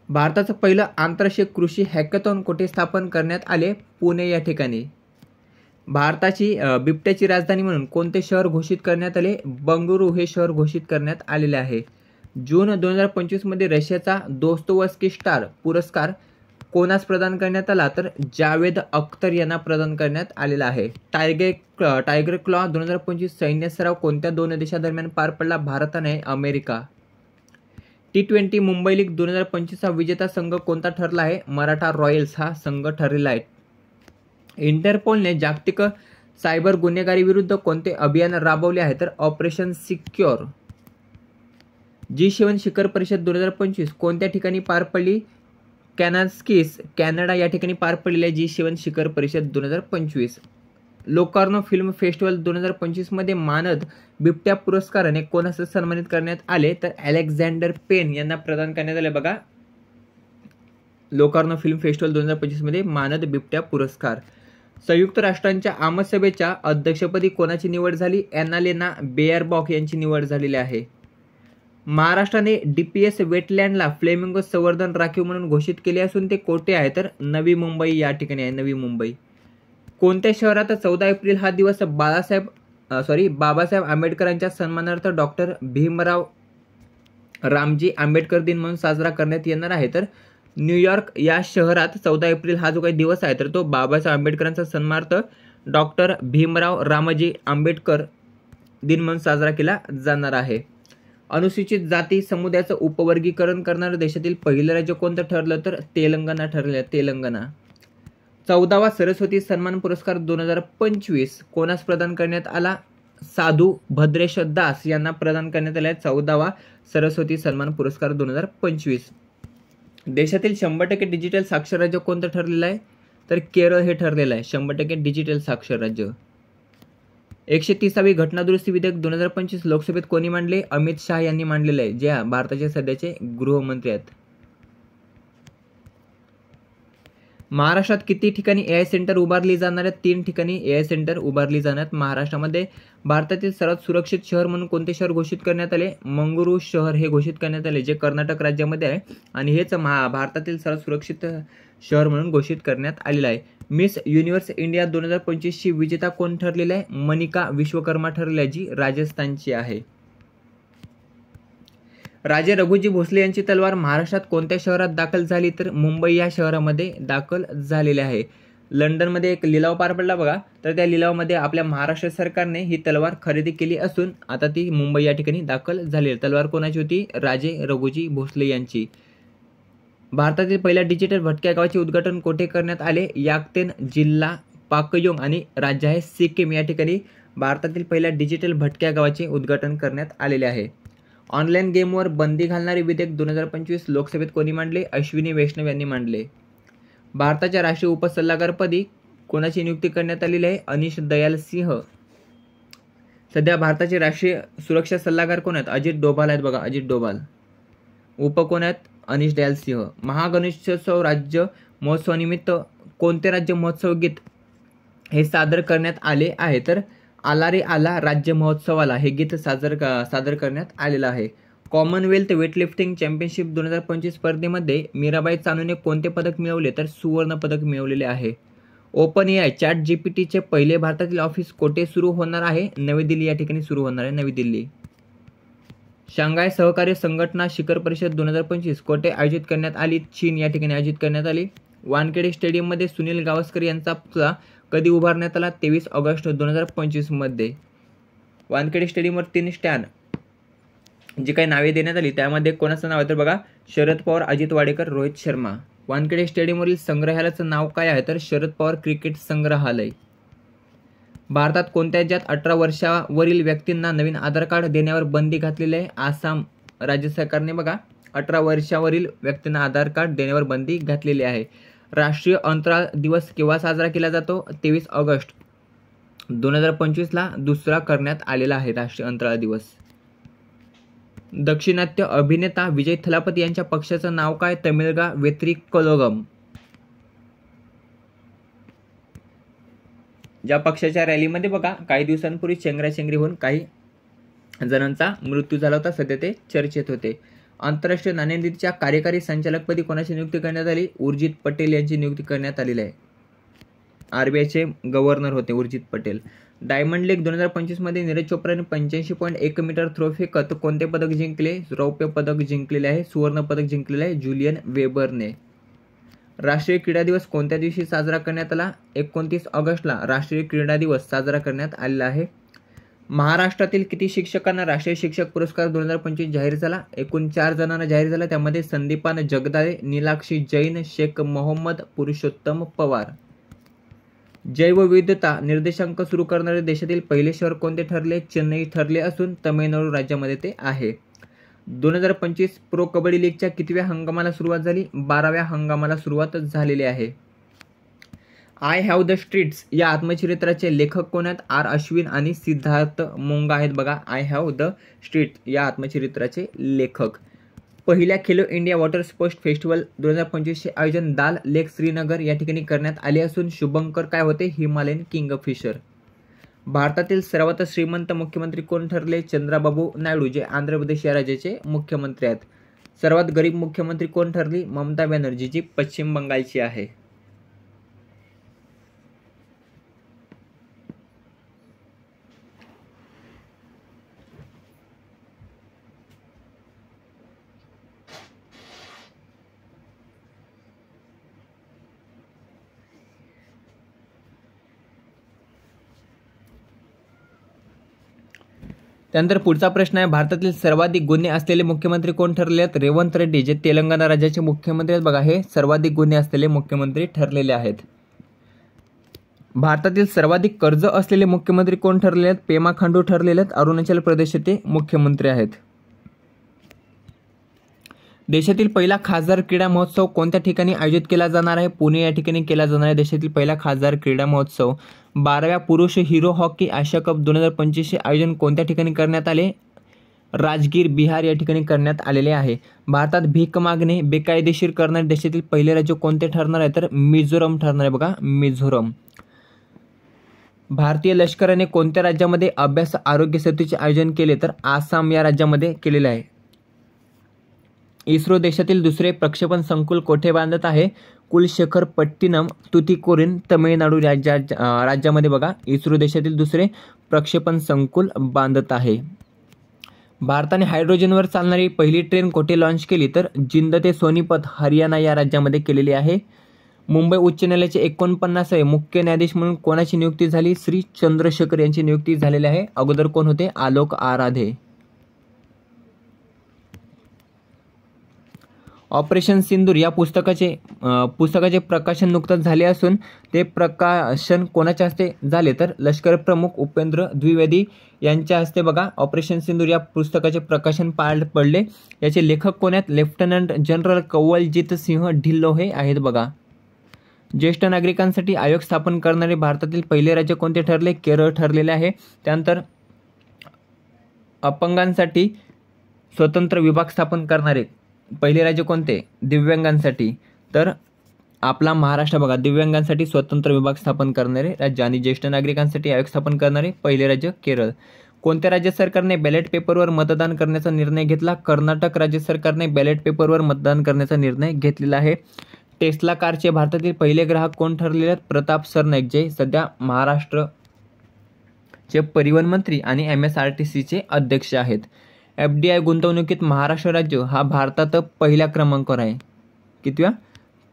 भारताचं पहिलं आंतरराष्ट्रीय कृषी हॅकेथॉन कुठे स्थापन करण्यात आले? पुणे या ठिकाणी. भारताची बिबट्याची राजधानी म्हणून कोणते शहर घोषित करण्यात आले? बंगळुरू हे शहर घोषित करण्यात आलेले आहे. जून 2025 मध्ये रशियाचा दोस्तोवस्की स्टार पुरस्कार कोणास प्रदान करण्यात आला? तर जावेद अख्तर यांना प्रदान करण्यात आलेला आहे. टायगर क्लॉ 2025 सैन्य सराव कोणत्या दोन देशांदरम्यान पार पडला? भारताने अमेरिका. T20 मुंबई लीग 2025 चा विजेता संघ कोणता ठरला आहे? मराठा रॉयल्स हा संघ ठरलेला आहे. इंटरपोलने जागतिक सायबर गुन्हेगारी विरुद्ध कोणते अभियान राबवले आहे? तर ऑपरेशन सिक्युअर. G7 शिखर परिषद 2025 कोणत्या ठिकाणी पार पडली? कॅनास्किस कॅनडा या ठिकाणी पार पडलेली आहे G7 शिखर परिषद 2025. लोकार्नो फिल्म फेस्टिवल 2025 मध्ये मानद बिबट्या पुरस्काराने कोणास सन्मानित करण्यात आले? तर अलेक्झांडर पेन यांना प्रदान करण्यात आले. बघा, लोकार्नो फिल्म फेस्टिवल 2025 मध्ये मानद बिबट्या पुरस्कार. संयुक्त राष्ट्रांच्या आमसभेच्या अध्यक्षपदी कोणाची निवड झाली? ॲनालेना बेअरबॉक यांची निवड झालेली आहे. महाराष्ट्राने DPS वेटलँडला फ्लेमिंगो संवर्धन राखीव म्हणून घोषित केले असून ते कोठे आहे? तर नवी मुंबई या ठिकाणी आहे. नवी मुंबई. कोणत्या शहरात 14 एप्रिल हा दिवस बाबासाहेब आंबेडकरांच्या सन्मानार्थ डॉक्टर भीमराव रामजी आंबेडकर दिन म्हणून साजरा करण्यात येणार आहे? तर न्यूयॉर्क या शहरात 14 एप्रिल हा जो काही दिवस आहे तर तो बाबासाहेब आंबेडकरांचा सन्मानार्थ डॉक्टर भीमराव रामजी आंबेडकर दिन म्हणून साजरा केला जाणार आहे. अनुसूचित जाती समुदायाचं उपवर्गीकरण करणारं देशातील पहिलं राज्य कोणतं ठरलं? तर तेलंगणा ठरलं. तेलंगणा. 14वा सरस्वती सन्मान पुरस्कार 2025 कोणास प्रदान करण्यात आला? साधू भद्रेश दास यांना प्रदान करण्यात आला. 14वा सरस्वती सन्मान पुरस्कार 2025. देशातील 100% डिजिटल साक्षर राज्य कोणतं ठरलेलं आहे? तर केरळ हे ठरलेलं आहे 100% डिजिटल साक्षर राज्य. 130वी घटना दुरुस्ती विधेयक 2025 लोकसभेत कोणी मांडले? अमित शहा यांनी मांडलेले आहे, जे भारताचे सध्याचे गृहमंत्री आहेत. महाराष्ट्रात किती ठिकाणी AI सेंटर उभारली जाणार आहेत? 3 ठिकाणी AI सेंटर उभारली जाणार आहेत महाराष्ट्रामध्ये. भारतातील सर्वात सुरक्षित शहर म्हणून कोणते शहर घोषित करण्यात आले? मंगळुरू शहर हे घोषित करण्यात आले, जे कर्नाटक राज्यामध्ये आहे आणि हेच भारतातील सर्वात सुरक्षित शहर म्हणून घोषित करण्यात आलेलं आहे. मिस युनिव्हर्स इंडिया 2025 ची विजेता कोण ठरलेला आहे? मनिका विश्वकर्मा ठरलेली आहे, जी राजस्थानची आहे. राजे रघुजी भोसले यांची तलवार महाराष्ट्रात कोणत्या शहरात दाखल झाली? तर मुंबई या शहरामध्ये दाखल झालेले आहे. लंडनमध्ये एक लिलाव पार पडला बघा, तर त्या लिलावामध्ये आपल्या महाराष्ट्र सरकारने ही तलवार खरेदी केली असून आता ती मुंबई या ठिकाणी दाखल झाली आहे. तलवार कोणाची होती? राजे रघुजी भोसले यांची. भारतातील पहिल्या डिजिटल भटक्या गावाचे उद्घाटन कोठे करण्यात आले? याक्तेन जिल्हा पाकयोंग आणि राज्य आहे सिक्कीम या ठिकाणी भारतातील पहिल्या डिजिटल भटक्या गावाचे उद्घाटन करण्यात आलेले आहे. ऑनलाईन गेमवर बंदी घालणारे विधेयक 2025 लोकसभेत कोणी मांडले? अश्विनी वैष्णव यांनी मांडले. भारताच्या राष्ट्रीय उपसल्लागारपदी कोणाची नियुक्ती करण्यात आलेली आहे? अनिश दयाल सिंह. सध्या भारताचे राष्ट्रीय सुरक्षा सल्लागार कोण आहेत? अजित डोभाल आहेत. बघा, अजित डोभाल. उप कोण आहेत? अनिश दयाल सिंह. महागणेशोत्सव राज्य महोत्सवानिमित्त कोणते राज्य महोत्सव गीत हे सादर करण्यात आले आहे? तर आला रे आला राज्य महोत्सवाला हे गीत सादर करण्यात आलेलं आहे. कॉमनवेल्थ वेटलिफ्टिंग चॅम्पियनशिप 2025 स्पर्धेमध्ये मीराबाई चानूने कोणते पदक मिळवले? तर सुवर्ण पदक मिळवलेले आहे. ओपन AI ChatGPTचे पहिले भारतातील ऑफिस कोठे सुरू होणार आहे? नवी दिल्ली या ठिकाणी सुरू होणार आहे. नवी दिल्ली. शांघाय सहकार्य संघटना शिखर परिषद 2025 कोठे आयोजित करण्यात आली? चीन या ठिकाणी आयोजित करण्यात आली. वानखेडे स्टेडियममध्ये सुनील गावस्कर यांचा पुतळा कधी उभारण्यात आला? 23 ऑगस्ट 2025 मध्ये. वानखेडे स्टेडियमवर 3 स्टँड जी काही नावे देण्यात आली त्यामध्ये कोणाचं नाव आहे? तर बघा, शरद पवार, अजित वाडेकर, रोहित शर्मा. वानखेडे स्टेडियमवरील संग्रहालयाचं नाव काय आहे? तर शरद पवार क्रिकेट संग्रहालय. भारतात कोणत्या राज्यात 18 वर्षावरील व्यक्तींना नवीन आधार कार्ड देण्यावर बंदी घातलेली आहे? आसाम राज्य सरकारने बघा 18 वर्षावरील व्यक्तींना आधार कार्ड देण्यावर बंदी घातलेली आहे. राष्ट्रीय अंतराळ दिवस केव्हा साजरा केला जातो? 23 ऑगस्ट 2025 दुसरा करण्यात आलेला आहे राष्ट्रीय अंतराळ दिवस. दक्षिणात्य अभिनेता विजय थलापती यांच्या पक्षाचं नाव काय? तमिळगा वेत्री कळोगम. ज्या पक्षाच्या रॅलीमध्ये बघा काही दिवसांपूर्वी चेंगराचेंगरी होऊन काही जणांचा मृत्यू झाला होता, सध्या ते चर्चेत होते. आंतरराष्ट्रीय नाणेनिधीच्या कार्यकारी संचालकपदी कोणाची नियुक्ती करण्यात आली? उर्जित पटेल यांची नियुक्ती करण्यात आलेली आहे. RBIचे गव्हर्नर होते उर्जित पटेल. डायमंड लीग 2025 मध्ये नीरज चोप्राने 85.1 मीटर थ्रो फेकत कोणते पदक जिंकले? रौप्य पदक जिंकलेले आहे. सुवर्ण पदक जिंकलेले आहे जुलियन वेबरने. राष्ट्रीय क्रीडा दिवस कोणत्या दिवशी साजरा करण्यात आला? 29 ऑगस्टला राष्ट्रीय क्रीडा दिवस साजरा करण्यात आलेला आहे. महाराष्ट्रातील किती शिक्षकांना राष्ट्रीय शिक्षक पुरस्कार 2025 जाहीर झाला? एकूण 4 जणांना जाहीर झाला. त्यामध्ये संदीपान जगदाळे, नीलाक्षी जैन, शेख मोहम्मद, पुरुषोत्तम पवार. जैवविविधता निर्देशांक सुरू करणारे देशातील पहिले शहर कोणते ठरले? चेन्नई ठरले असून तमिळनाडू राज्यामध्ये ते आहे. 2025 प्रो कबड्डी लीगच्या कितव्या हंगामाला सुरुवात झाली? 12व्या हंगामाला सुरुवात झालेली आहे. आय हॅव द स्ट्रीट्स या आत्मचरित्राचे लेखक कोण आहेत? R. अश्विन आणि सिद्धार्थ मोंगा आहेत बघा आय हॅव द स्ट्रीट्स या आत्मचरित्राचे लेखक. पहिल्या Khelo India water sports festival 2025 चे आयोजन दाल लेक श्रीनगर या ठिकाणी करण्यात आले असून शुभंकर काय होते? Himalayan Kingfisher. भारतातील सर्वात श्रीमंत मुख्यमंत्री कोण ठरले? चंद्राबाबू नायडू जे आंध्र प्रदेश या राज्याचे मुख्यमंत्री आहेत. सर्वात गरीब मुख्यमंत्री कोण ठरली? ममता बॅनर्जी जी पश्चिम बंगालची आहे. त्यानंतर पुढचा प्रश्न आहे, भारतातील सर्वाधिक गुन्हे असलेले मुख्यमंत्री कोण ठरले आहेत? रेवंत रेड्डी जे तेलंगणा राज्याचे मुख्यमंत्री आहेत बघा हे सर्वाधिक गुन्हे असलेले मुख्यमंत्री ठरलेले आहेत. भारतातील सर्वाधिक कर्ज असलेले मुख्यमंत्री कोण ठरलेले आहेत? पेमा खांडू ठरलेले आहेत. अरुणाचल प्रदेशचे मुख्यमंत्री आहेत. देशातील पहिला खासदार क्रीडा महोत्सव कोणत्या ठिकाणी आयोजित केला जाणार आहे? पुणे या ठिकाणी केला जाणार आहे देशातील पहिला खासदार क्रीडा महोत्सव. 12व्या पुरुष हिरो हॉकी आशिया कप 2025 चे आयोजन कोणत्या ठिकाणी करण्यात आले? राजगीर बिहार या ठिकाणी करण्यात आलेले आहे. भारतात भीक मागणे बेकायदेशीर करणारे देशातील पहिले राज्य कोणते ठरणार आहे? तर मिझोरम ठरणार आहे बघा मिझोरम. भारतीय लष्कराने कोणत्या राज्यामध्ये अभ्यास आरोग्य सेतूचे आयोजन केले? तर आसाम या राज्यामध्ये केलेले आहे. इस्रो देशातील दुसरे प्रक्षेपण संकुल कोठे बांधत आहे? कुलशेखरपट्टिनम तुतीकोरीन तमिळनाडू राज्यामध्ये बघा इस्रो देशातील दुसरे प्रक्षेपण संकुल बांधत आहे. भारताने हायड्रोजनवर चालणारी पहिली ट्रेन कोठे लॉन्च केली? तर जिंद ते सोनीपत हरियाणा या राज्यामध्ये केलेली आहे. मुंबई उच्च न्यायालयाचे 49वे मुख्य न्यायाधीश म्हणून कोणाची नियुक्ती झाली? श्री चंद्रशेखर यांची नियुक्ती झालेली आहे. अगोदर कोण होते? आलोक आराधे. ऑपरेशन सिंदूर या पुस्तकाचे प्रकाशन नुकतंच झाले असून ते प्रकाशन कोणाच्या हस्ते झाले? तर लष्कर प्रमुख उपेंद्र द्विवेदी यांच्या हस्ते बघा ऑपरेशन सिंदूर या पुस्तकाचे प्रकाशन पार पडले. याचे लेखक कोण आहेत? लेफ्टनंट जनरल कंवलजीत सिंह ढिल्लो हे आहेत बघा. ज्येष्ठ नागरिकांसाठी आयोग स्थापन करणारे भारतातील पहिले राज्य कोणते ठरले? केरळ ठरलेले आहे. त्यानंतर अपंगांसाठी स्वतंत्र विभाग स्थापन करणारे पहिले राज्य कोणते? दिव्यांगांसाठी तर आपला महाराष्ट्र बघा. दिव्यांगांसाठी स्वतंत्र विभाग स्थापन करणारे राज्य आणि ज्येष्ठ नागरिकांसाठी आयोग स्थापन करणारे पहिले राज्य केरळ. कोणत्या राज्य सरकारने बॅलेट पेपरवर मतदान करण्याचा निर्णय घेतला? कर्नाटक राज्य सरकारने बॅलेट पेपरवर मतदान करण्याचा निर्णय घेतलेला आहे. टेस्ला कारचे भारतातील पहिले ग्राहक कोण ठरलेले आहेत? प्रताप सरनाईक जे सध्या महाराष्ट्रचे परिवहन मंत्री आणि MSRTCचे अध्यक्ष आहेत. FDI गुंतवणुकीत महाराष्ट्र राज्य हा भारतात पहिल्या क्रमांकावर आहे. कितव्या?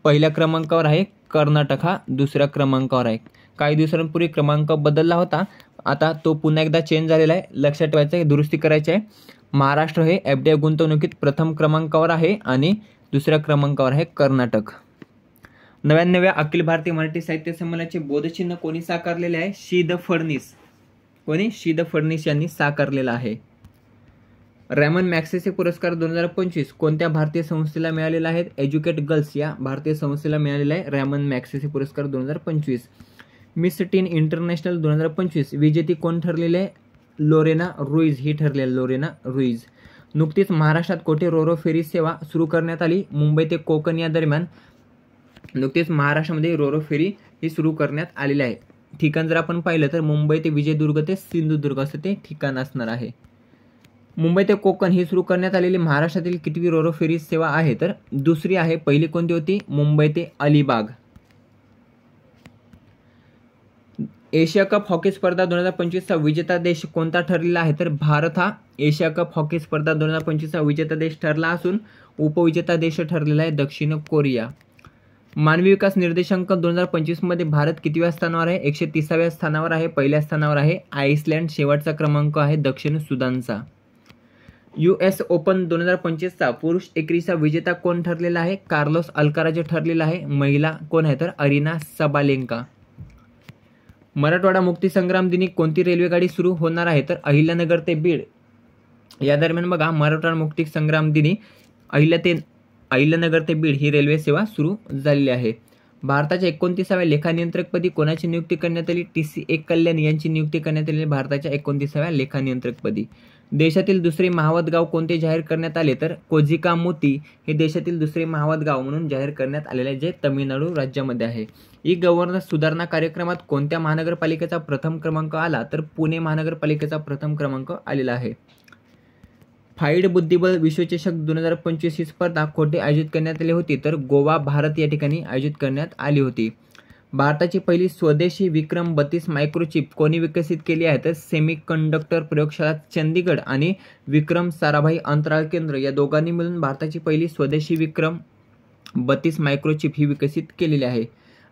पहिल्या क्रमांकावर आहे. कर्नाटक हा दुसऱ्या क्रमांकावर आहे. काही दिवसांपूर्वी क्रमांक बदलला होता, आता तो पुन्हा एकदा चेंज झालेला आहे. लक्षात ठेवायचं आहे, दुरुस्ती करायची आहे. महाराष्ट्र हे FDI गुंतवणुकीत प्रथम क्रमांकावर आहे आणि दुसऱ्या क्रमांकावर आहे कर्नाटक. 99व्या अखिल भारतीय मराठी साहित्य संमेलनाचे बोधचिन्ह कोणी साकारलेले आहे? शी.द. फडणीस. कोणी? शी.द. फडणीस यांनी साकारलेला आहे. रॅमन मॅग्सेसे पुरस्कार 2025 कोणत्या भारतीय संस्थेला मिळालेला आहे? एज्युकेट गर्ल्स या भारतीय संस्थेला मिळालेला आहे रॅमन मॅग्सेसे पुरस्कार 2025. मिस टीन इंटरनॅशनल 2025 विजेती कोण ठरलेले आहे? लोरेना रुईज ही ठरलेली लोरेना रुईज. नुकतीच महाराष्ट्रात कोठे रोरो फेरी सेवा सुरू करण्यात आली? मुंबई ते कोकण या दरम्यान नुकतीच महाराष्ट्रामध्ये रोरो फेरी ही सुरू करण्यात आलेली आहे. ठिकाण जर आपण पाहिलं तर मुंबई ते विजयदुर्ग ते सिंधुदुर्ग असं ते ठिकाण असणार आहे. मुंबई ते कोकण ही सुरू करण्यात आलेली महाराष्ट्रातील कितवी रोरो फेरी सेवा आहे? तर दुसरी आहे. पहिली कोणती होती? मुंबई ते अलिबाग. एशिया कप हॉकी स्पर्धा 2025चा विजेता देश कोणता ठरलेला आहे? तर भारत हा एशिया कप हॉकी स्पर्धा 2025चा विजेता देश ठरला असून उपविजेता देश ठरलेला आहे दक्षिण कोरिया. मानवी विकास निर्देशांक 2025 मध्ये भारत कितव्या स्थानावर आहे? 130व्या स्थानावर आहे. पहिल्या स्थानावर आहे आइसलँड. शेवटचा क्रमांक आहे दक्षिण सुदानचा. US ओपन 2025चा पुरुष एकेरीचा विजेता कोण ठरलेला आहे? कार्लोस अल्काराज ठरलेला आहे. महिला कोण आहे? तर अरिना सबालेंका. मराठवाडा मुक्तीसंग्राम दिनी कोणती रेल्वेगाडी सुरू होणार आहे? तर अहिल्यानगर ते बीड या दरम्यान बघा मुक्ती मुक्तीसंग्राम दिनी अहिल्यानगर ते बीड ही रेल्वे सेवा सुरू झालेली आहे. भारताच्या 29व्या लेखानियंत्रकपदी कोणाची नियुक्ती करण्यात आली? TC कल्याण यांची नियुक्ती करण्यात आली भारताच्या 29व्या लेखानियंत्रकपदी. देशातील दुसरे महावत गाव कोणते जाहीर करण्यात आले? तर कोझिकामुती हे देशातील दुसरे महावत गाव म्हणून जाहीर करण्यात आलेले जे तमिळनाडू राज्यामध्ये आहे. गव्हर्नन्स सुधारणा कार्यक्रमात कोणत्या महानगरपालिकेचा प्रथम क्रमांक आला? तर पुणे महानगरपालिकेचा प्रथम क्रमांक आलेला आहे. फाईड बुद्धिबळ विश्वचषक 2025 ही स्पर्धा कोठे आयोजित करण्यात आली होती? तर गोवा भारत या ठिकाणी आयोजित करण्यात आली होती. भारताची पहिली स्वदेशी विक्रम 32 मायक्रोचिप कोणी विकसित केली आहे? तर सेमीकंडक्टर प्रयोगशाळा चंदीगड आणि विक्रम साराभाई अंतराळ केंद्र या दोघांनी मिळून भारताची पहिली स्वदेशी विक्रम 32 मायक्रोचिप ही विकसित केलेली आहे.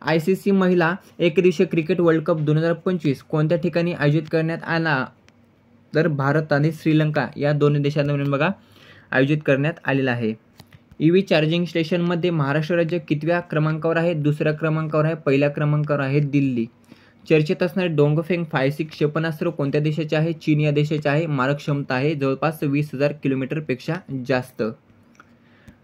ICC महिला एकदिवसीय क्रिकेट वर्ल्ड कप 2025 कोणत्या ठिकाणी आयोजित करण्यात आला? तर भारत आणि श्रीलंका या दोन्ही देशांदरम्यान बघा आयोजित करण्यात आलेला आहे. EV चार्जिंग स्टेशनमध्ये महाराष्ट्र राज्य कितव्या क्रमांकावर आहे? दुसऱ्या क्रमांकावर आहे. पहिल्या क्रमांकावर आहे दिल्ली. चर्चेत असणारे डोंगफेंग 5-6 क्षेपणास्त्र कोणत्या देशाचे आहे? चीन या देशाचे आहे. मारक क्षमता आहे जवळपास 20,000 किलोमीटरपेक्षा जास्त.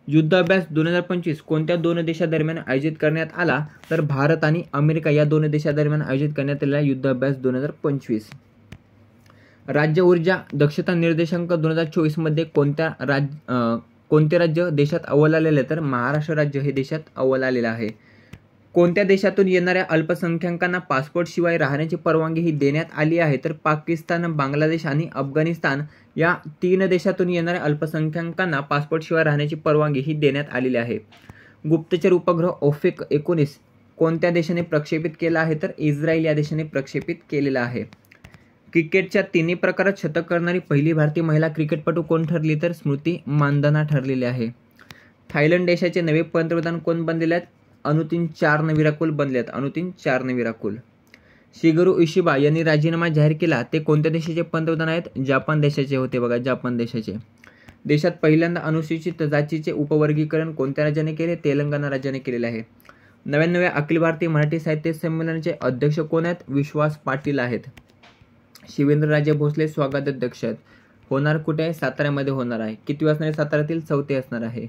युद्ध अभ्यास 2025 कोणत्या दोन देशादरम्यान आयोजित करण्यात आला? तर भारत आणि अमेरिका या दोन देशादरम्यान आयोजित करण्यात आलेला युद्ध अभ्यास 2025. राज्य ऊर्जा दक्षता निर्देशांक 2024 मध्ये कोणते राज्य देशात अव्वल आलेले आहे? तर महाराष्ट्र राज्य हे देशात अव्वल आलेलं आहे. कोणत्या देशातून येणाऱ्या अल्पसंख्याकांना पासपोर्ट शिवाय राहण्याची परवानगी ही देण्यात आली आहे? तर पाकिस्तान, बांगलादेश आणि अफगाणिस्तान या 3 देशातून येणाऱ्या अल्पसंख्याकांना पासपोर्ट शिवाय राहण्याची परवानगी ही देण्यात आलेली आहे. गुप्तचर उपग्रह OFEC 19 कोणत्या देशाने प्रक्षेपित केला आहे? तर इस्रायल या देशाने प्रक्षेपित केलेला आहे. क्रिकेटच्या 3 प्रकारात शतक करणारी पहिली भारतीय महिला क्रिकेटपटू कोण ठरली? तर स्मृती मानधना ठरलेली आहे. थायलंड देशाचे नवे पंतप्रधान कोण बनलेले आहेत? अनुतिन चारनविराकुल बनले आहेत. अनुतिन चारनविराकुल. शिगेरू इशिबा यांनी राजीनामा जाहीर केला. ते कोणत्या देशाचे पंतप्रधान आहेत? जापान देशाचे होते बघा, जापान देशाचे. देशात पहिल्यांदा अनुसूचित जातीचे उपवर्गीकरण कोणत्या राज्याने केले? तेलंगणा राज्याने केलेले आहे. 99व्या अखिल भारतीय मराठी साहित्य संमेलनाचे अध्यक्ष कोण आहेत? विश्वास पाटील आहेत. शिवेंद्रराजे भोसले स्वागताध्यक्ष आहेत. होणार कुठे आहे? साताऱ्यामध्ये होणार आहे. किती असणार आहे? साताऱ्यातील 4थी असणार आहे.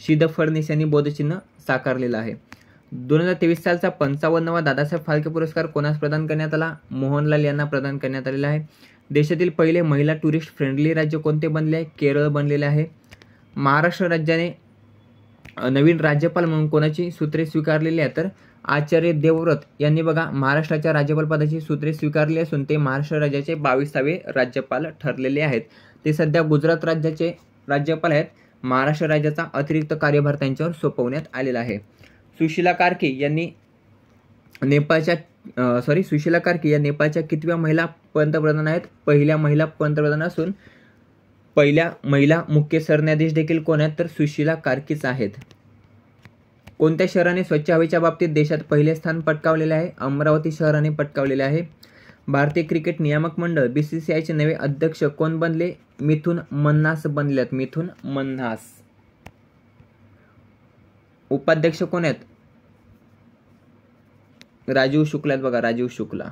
श्रीद फडणवीस यांनी बोधचिन्ह साकारलेलं आहे. 2023 सालचा 55वा दादासाहेब फाळके पुरस्कार कोणास प्रदान करण्यात आला? मोहनलाल यांना प्रदान करण्यात आलेला आहे. देशातील पहिले महिला टुरिस्ट फ्रेंडली राज्य कोणते बनले आहे? केरळ बनलेले आहे. महाराष्ट्र राज्याने नवीन राज्यपाल म्हणून कोणाची सूत्रे स्वीकारलेली आहे? तर आचार्य देवव्रत यांनी बघा महाराष्ट्राच्या राज्यपाल पदाची सूत्रे स्वीकारली असून ते महाराष्ट्र राज्याचे 22वे राज्यपाल ठरलेले आहेत. ते सध्या गुजरात राज्याचे राज्यपाल आहेत. महाराष्ट्र राज्याचा अतिरिक्त कार्यभार त्यांच्यावर सोपवण्यात आलेला आहे. सुशीला कार्की या नेपाळच्या कितव्या महिला पंतप्रधान आहेत? पहिल्या महिला पंतप्रधान असून पहिल्या महिला मुख्य सरन्यायाधीश देखील कोण आहेत? तर सुशीला कार्कीच आहेत. कोणत्या शहराने स्वच्छ हवेच्या बाबतीत देशात पहिले स्थान पटकावलेले आहे? अमरावती शहराने पटकावलेले आहे. भारतीय क्रिकेट नियामक मंडळ BCCIचे नवे अध्यक्ष कोण बनले? मिथुन मन्हास बनले आहेत. मिथुन मन्हास. उपाध्यक्ष कोण आहेत? राजीव शुक्ला आहेत बघा, राजीव शुक्ला.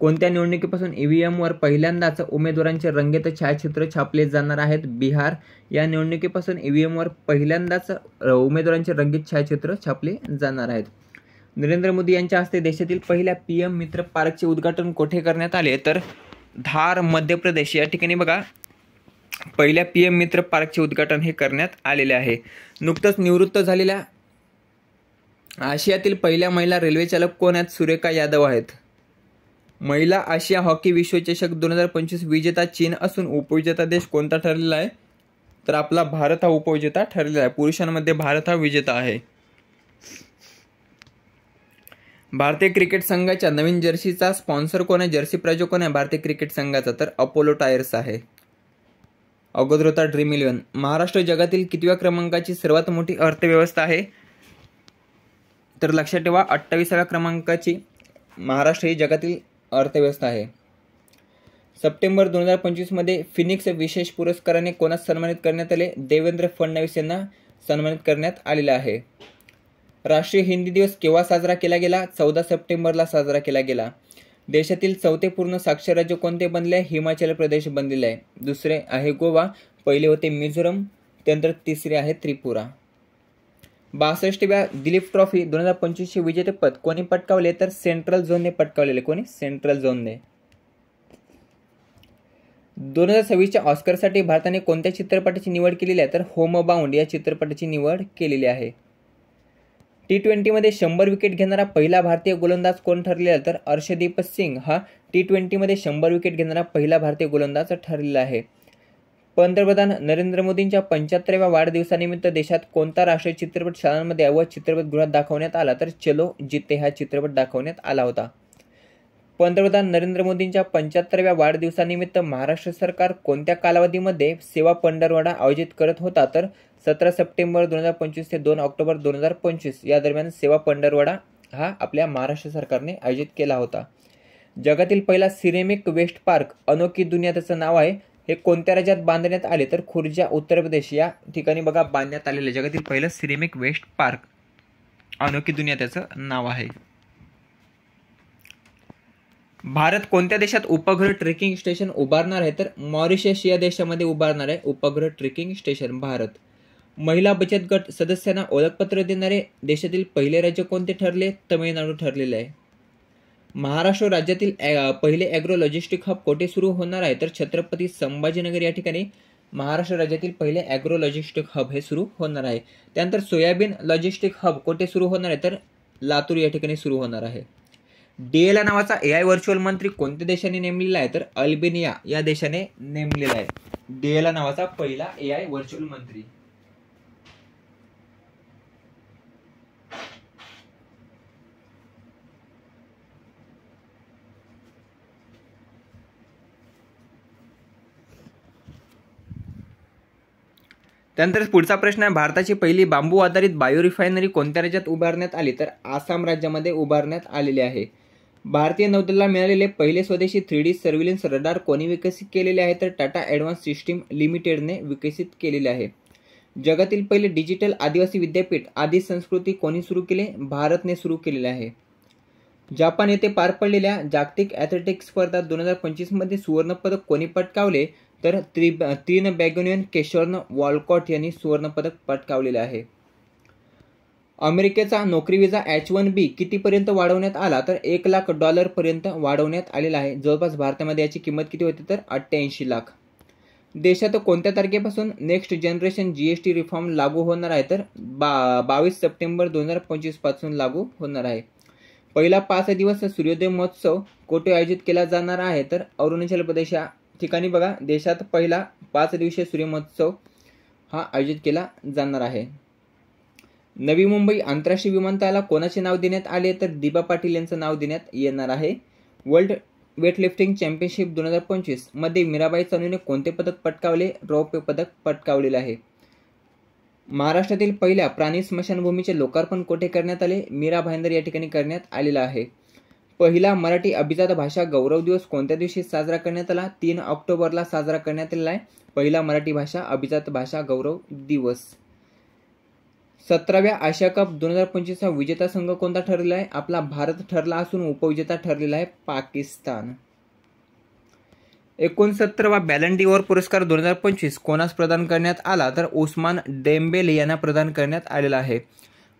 कोणत्या निवडणुकीपासून EVM वर पहिल्यांदाच उमेदवारांचे रंगीत छायाचित्र छापले जाणार आहेत? बिहार या निवडणुकीपासून EVM वर पहिल्यांदाच उमेदवारांचे रंगीत छायाचित्र छापले जाणार आहेत. नरेंद्र मोदी यांच्या हस्ते देशातील पहिल्या PM मित्र पार्कचे उद्घाटन कोठे करण्यात आले? तर धार मध्य प्रदेश या ठिकाणी बघा पहिल्या PM मित्र पार्कचे उद्घाटन हे करण्यात आलेले आहे. नुकतंच निवृत्त झालेल्या आशियातील पहिल्या महिला रेल्वे चालक कोण आहेत? सुरेखा यादव आहेत. महिला आशिया हॉकी विश्वचषक 2025 विजेता चीन असून उपविजेता देश कोणता ठरलेला आहे? तर आपला भारत हा उपविजेता ठरलेला आहे. पुरुषांमध्ये भारत हा विजेता आहे. भारतीय क्रिकेट संघाच्या नवीन जर्सीचा स्पॉन्सर कोण आहे? जर्सी प्रायोजक कोण आहे भारतीय क्रिकेट संघाचा? तर अपोलो टायर्स आहे. अगोदर होता ड्रीम 11. महाराष्ट्र जगातील कितव्या क्रमांकाची सर्वात मोठी अर्थव्यवस्था आहे? तर लक्षात ठेवा 28व्या क्रमांकाची महाराष्ट्र ही जगातील अर्थव्यवस्था आहे. सप्टेंबर 2025 मध्ये फिनिक्स विशेष पुरस्काराने कोणास सन्मानित करण्यात आले? देवेंद्र फडणवीस यांना सन्मानित करण्यात आलेला आहे. राष्ट्रीय हिंदी दिवस केव्हा साजरा केला गेला? 14 सप्टेंबरला साजरा केला गेला. देशातील चौथे पूर्ण साक्षर राज्य कोणते बनले? हिमाचल प्रदेश बनलेले आहे. दुसरे आहे गोवा, पहिले होते मिझोरम, त्यानंतर तिसरे आहे त्रिपुरा. 62व्या दिलीप ट्रॉफी 2025 विजेतेपद कोणी पटकावले? तर सेंट्रल झोनने पटकावलेले. कोणी? सेंट्रल झोनने. 2026च्या ऑस्करसाठी भारताने कोणत्या चित्रपटाची निवड केलेली आहे? तर होमबाउंड या चित्रपटाची निवड केलेली आहे. T20 मध्ये 100 विकेट घेणारा पहिला भारतीय गोलंदाज कोण ठरलेला आहे? तर अर्शदीप सिंग हा T20 मध्ये 100 विकेट घेणारा पहिला भारतीय गोलंदाज ठरलेला आहे. पंतप्रधान नरेंद्र मोदींच्या 75व्या वाढदिवसानिमित्त देशात कोणता राष्ट्रीय चित्रपट शाळांमध्ये व चित्रपटगृहात दाखवण्यात आला? तर चलो जिते हा चित्रपट दाखवण्यात आला होता. पंतप्रधान नरेंद्र मोदींच्या 75व्या वाढदिवसानिमित्त महाराष्ट्र सरकार कोणत्या कालावधीमध्ये सेवा पंधरवडा आयोजित करत होता? तर 17 सप्टेंबर 2025 ते 2 ऑक्टोबर 2025 या दरम्यान सेवा पंधरवडा हा आपल्या महाराष्ट्र सरकारने आयोजित केला होता. जगातील पहिला सिरेमिक वेस्ट पार्क अनोखी दुनिया त्याचं नाव आहे, हे कोणत्या राज्यात बांधण्यात आले? तर खुर्जा उत्तर प्रदेश या ठिकाणी बघा बांधण्यात आलेले जगातील पहिलं सिरेमिक वेस्ट पार्क अनोखी दुनिया त्याचं नाव आहे. भारत कोणत्या देशात उपग्रह ट्रेकिंग स्टेशन उभारणार आहे? तर मॉरिशस या देशामध्ये उभारणार आहे उपग्रह ट्रेकिंग स्टेशन भारत. महिला बचत गट सदस्यांना ओळखपत्र देणारे देशातील पहिले राज्य कोणते ठरले? तमिळनाडू ठरलेले आहे. महाराष्ट्र राज्यातील पहिले ॲग्रो लॉजिस्टिक हब कोठे सुरू होणार आहे? तर छत्रपती संभाजीनगर या ठिकाणी महाराष्ट्र राज्यातील पहिले ॲग्रो लॉजिस्टिक हब हे सुरू होणार आहे. त्यानंतर सोयाबीन लॉजिस्टिक हब कोठे सुरू होणार आहे? तर लातूर या ठिकाणी सुरू होणार आहे. DLA नावाचा AI व्हर्च्युअल मंत्री कोणत्या देशाने नेमलेला आहे? तर अल्बेनिया या देशाने नेमलेला आहे. DLA नावाचा पहिला AI व्हर्च्युअल मंत्री. त्यानंतर पुढचा प्रश्न आहे, भारताची पहिली बांबू आधारित बायो रिफायनरी कोणत्या राज्यात उभारण्यात आली? तर आसाम राज्यामध्ये उभारण्यात आलेली आहे. भारतीय नौदलाला मिळालेले पहिले स्वदेशी 3D सर्व्हिलन्स रडार कोणी विकसित केलेले आहे? तर टाटा ॲडव्हान्स सिस्टीम लिमिटेडने विकसित केलेले आहे. जगातील पहिले डिजिटल आदिवासी विद्यापीठ आदि संस्कृती कोणी सुरू केले? भारतने सुरू केलेले आहे. जपान येथे पार पडलेल्या जागतिक ॲथलेटिक्स स्पर्धा 2025 मध्ये सुवर्णपदक कोणी पटकावले? तर तीन बॅगोनियन केशॉर्न वॉलकॉट यांनी सुवर्णपदक पटकावलेले आहे. अमेरिकेचा नोकरी विजा H1B कितीपर्यंत वाढवण्यात आला? तर $1,00,000 पर्यंत वाढवण्यात आलेला आहे. जवळपास भारतामध्ये याची किंमत किती होती? तर 88 लाख. देशात कोणत्या तारखेपासून नेक्स्ट जनरेशन GST रिफॉर्म लागू होणार आहे? तर 22 सप्टेंबर 2025 पासून लागू होणार आहे. पहिला 5 दिवस सूर्योदय महोत्सव कोठे आयोजित केला जाणार आहे? तर अरुणाचल प्रदेश या ठिकाणी बघा देशात पहिला 5 दिवसीय सूर्य महोत्सव हा आयोजित केला जाणार आहे. नवी मुंबई आंतरराष्ट्रीय विमानतळाला कोणाचे नाव देण्यात आले? तर दिबा पाटील यांचं नाव देण्यात येणार आहे. वर्ल्ड वेटलिफ्टिंग चॅम्पियनशिप 2025 मध्ये मीराबाई चानूने कोणते पदक पटकावले? रौप्य पदक पटकावलेले आहे. महाराष्ट्रातील पहिल्या प्राणी स्मशानभूमीचे लोकार्पण कोठे करण्यात आले? मीरा भाईंदर या ठिकाणी करण्यात आलेला आहे. पहिला मराठी अभिजात भाषा गौरव दिवस कोणत्या दिवशी साजरा करण्यात आला? 3 ऑक्टोबरला साजरा करण्यात आलेला आहे पहिला मराठी भाषा अभिजात भाषा गौरव दिवस. 17व्या आशिया कप 2025 चा विजेता संघ कोणता ठरलेला आहे? आपला भारत ठरला असून उपविजेता ठरलेला आहे पाकिस्तान. 69वा बॅलन डी ओर पुरस्कार 2025 कोणास प्रदान करण्यात आला? तर उस्मान डेम्बेले यांना प्रदान करण्यात आलेला आहे.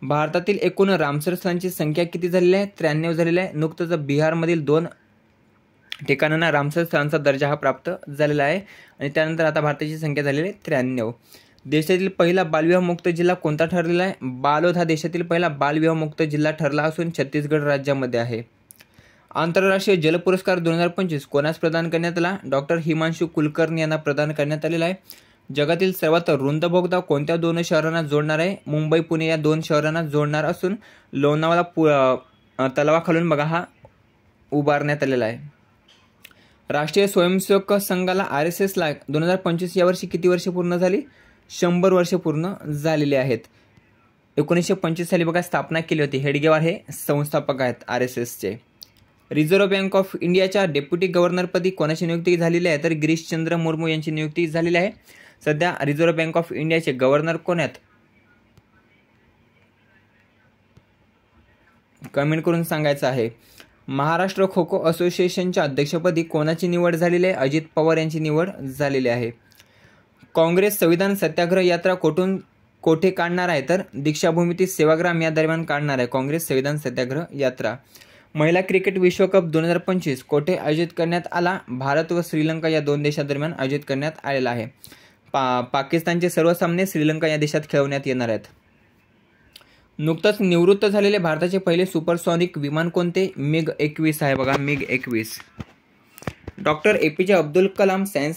भारतातील एकूण रामसर स्थळांची संख्या किती झालेली आहे? 93 झालेली आहे. नुकतंच बिहारमधील 2 ठिकाणांना रामसर स्थळांचा दर्जा हा प्राप्त झालेला आहे आणि त्यानंतर आता भारताची संख्या झालेली आहे 93. देशातील पहिला बालविवाहमुक्त जिल्हा कोणता ठरलेला आहे? बालोद हा देशातील पहिला बालविवाहमुक्त जिल्हा ठरला असून छत्तीसगड राज्यामध्ये आहे. आंतरराष्ट्रीय जल पुरस्कार 2025 कोणास प्रदान करण्यात आला? डॉक्टर हिमांशू कुलकर्णी यांना प्रदान करण्यात आलेला आहे. जगातील सर्वात रुंद बोगदा कोणत्या 2 शहरांना जोडणार आहे? मुंबई पुणे या 2 शहरांना जोडणार असून लोणावळा तलावाखालून बघा हा उभारण्यात आलेला आहे. राष्ट्रीय स्वयंसेवक संघाला RSSला 2025 यावर्षी किती वर्षे पूर्ण झाली? 100 वर्षे पूर्ण झालेली आहेत. 1925 साली बघा स्थापना केली होती. हेडगेवार हे संस्थापक आहेत RSSचे. रिझर्व्ह बँक ऑफ इंडियाच्या डेप्युटी गव्हर्नरपदी कोणाची नियुक्ती झालेली आहे? तर गिरीशचंद्र मुर्मू यांची नियुक्ती झालेली आहे. सध्या रिझर्व्ह बँक ऑफ इंडियाचे गव्हर्नर कोण आहेत? कमेंट करून सांगायचं आहे. महाराष्ट्र खो खो असोसिएशनच्या अध्यक्षपदी कोणाची निवड झालेली आहे? अजित पवार यांची निवड झालेली आहे. काँग्रेस संविधान सत्याग्रह यात्रा कोठे काढणार आहे? तर दीक्षाभूमीतील सेवाग्राम या दरम्यान काढणार आहे काँग्रेस संविधान सत्याग्रह यात्रा. महिला क्रिकेट विश्वकप 2025 कोठे आयोजित करण्यात आला? भारत व श्रीलंका या 2 देशांदरम्यान आयोजित करण्यात आलेला आहे. पाकिस्तानचे सर्व सामने श्रीलंका या देशात खेळवण्यात येणार आहेत. नुकतंच निवृत्त झालेले भारताचे पहिले सुपरसॉनिक विमान कोणते? MiG-21 आहे बघा, MiG-21. Doctor APJ Abdul Kalam science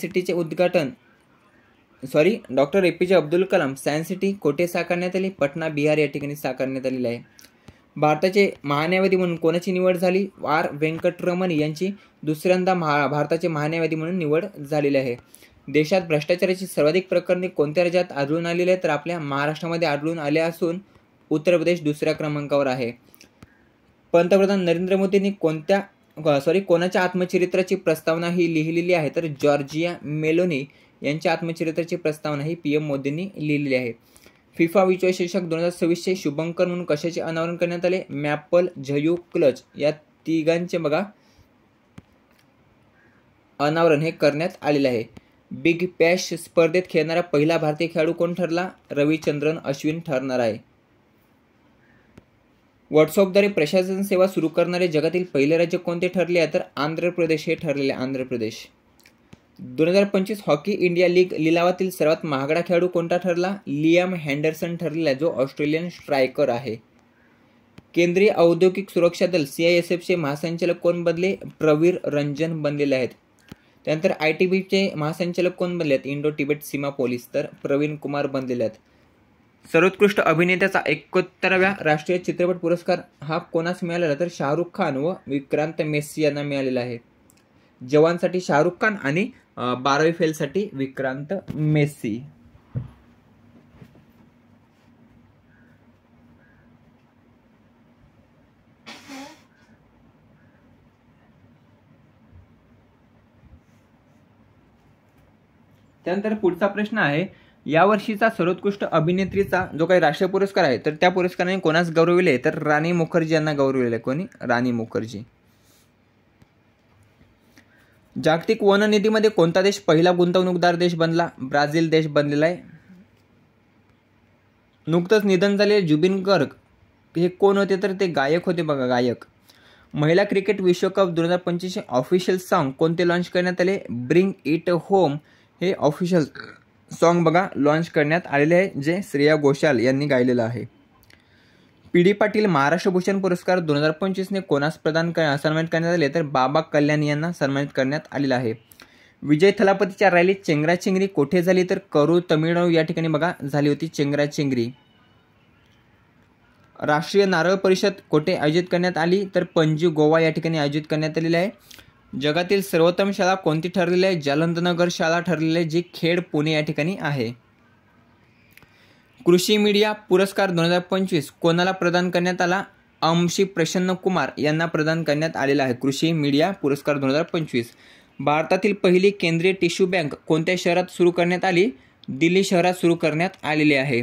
city कोठे साकारण्यात आली? पटना बिहार या ठिकाणी साकारण्यात आलेली आहे. भारताचे महान्यायवादी म्हणून कोणाची निवड झाली? R व्यंकटरमण यांची दुसऱ्यांदा भारताचे महान्यायवादी म्हणून निवड झालेली आहे. देशात भ्रष्टाचाराची सर्वाधिक प्रकरणे कोणत्या राज्यात आढळून आलेली आहेत? तर आपल्या महाराष्ट्रामध्ये आढळून आले असून उत्तर प्रदेश दुसऱ्या क्रमांकावर आहे. पंतप्रधान नरेंद्र मोदींनी कोणाच्या आत्मचरित्राची प्रस्तावना ही लिहिलेली आहे? तर जॉर्जिया मेलोनी यांच्या आत्मचरित्राची प्रस्तावना ही PM मोदींनी लिहिलेली आहे. फिफा विश्वचषक 2026चे शुभंकर म्हणून कशाचे अनावरण करण्यात आले? मॅपल, झयू, क्लच या तिघांचे बघा अनावरण हे करण्यात आलेले आहे. बिग बॅश स्पर्धेत खेळणारा पहिला भारतीय खेळाडू कोण ठरला? रविचंद्रन अश्विन ठरणार आहे. व्हॉट्सअपद्वारे प्रशासन सेवा सुरू करणारे जगातील पहिले राज्य कोणते ठरले आहे? तर आंध्र प्रदेश हे ठरलेले. Andhra Pradesh. 2025 hockey India league लिलावातील सर्वात महागडा खेळाडू कोणता ठरला? लियाम हँडरसन ठरलेला आहे, जो ऑस्ट्रेलियन स्ट्रायकर आहे. केंद्रीय औद्योगिक सुरक्षा दल CISFचे महासंचालक कोण बनले? प्रवीर रंजन बनलेले आहेत. त्यानंतर ITBPचे महासंचालक कोण बनले आहेत? इंडो तिबेट सीमा पोलीस, तर प्रवीण कुमार बनलेले आहेत. सर्वोत्कृष्ट अभिनेत्याचा 71व्या राष्ट्रीय चित्रपट पुरस्कार हा कोणास मिळालेला? तर शाहरुख खान व विक्रांत मेस्सी यांना मिळालेला आहे. जवानसाठी शाहरुख खान आणि 12वी फेलसाठी विक्रांत मेस्सी. त्यानंतर पुढचा प्रश्न आहे, यावर्षीचा सर्वोत्कृष्ट अभिनेत्रीचा जो काही राष्ट्रीय पुरस्कार आहे तर त्या पुरस्काराने कोणास गौरविले? तर राणी मुखर्जी यांना गौरविले. कोणी? राणी मुखर्जी. जागतिक वन निधीमध्ये कोणता देश पहिला गुंतवणूकदार देश बनला? ब्राझील देश बनलेला आहे. नुकतंच निधन झालेले जुबिन गर्ग हे कोण होते? तर ते गायक होते बघा, गायक. महिला क्रिकेट विश्वकप 2025 ऑफिशियल सॉन्ग कोणते लॉन्च करण्यात आले? ब्रिंग इट होम हे ऑफिशियल सॉन्ग बघा लॉन्च करण्यात आलेले आहे, जे श्रेया घोषाल यांनी गायलेलं आहे. PD पाटील महाराष्ट्र भूषण पुरस्कार 2025 ने कोणास सन्मानित करण्यात आले? तर बाबा कल्याणी यांना सन्मानित करण्यात आलेला आहे. विजय थलापतीच्या रॅलीत चेंगराचेंगरी कोठे झाली? तर करूर तमिळनाडू या ठिकाणी बघा झाली होती चेंगराचेंगरी. राष्ट्रीय नारळ परिषद कोठे आयोजित करण्यात आली? तर पणजी गोवा या ठिकाणी आयोजित करण्यात आलेली आहे. जगातील सर्वोत्तम शाळा कोणती ठरलेली आहे? जालंधरनगर शाळा ठरलेली आहे, जी खेड पुणे या ठिकाणी आहे. कृषी मीडिया पुरस्कार 2025 कोणाला प्रदान करण्यात आला? अंशी प्रसन्न कुमार यांना प्रदान करण्यात आलेला आहे. कृषी मीडिया पुरस्कार 2025. भारतातील पहिली केंद्रीय टिश्यू बँक कोणत्या शहरात सुरू करण्यात आली? दिल्ली शहरात सुरू करण्यात आलेली आहे.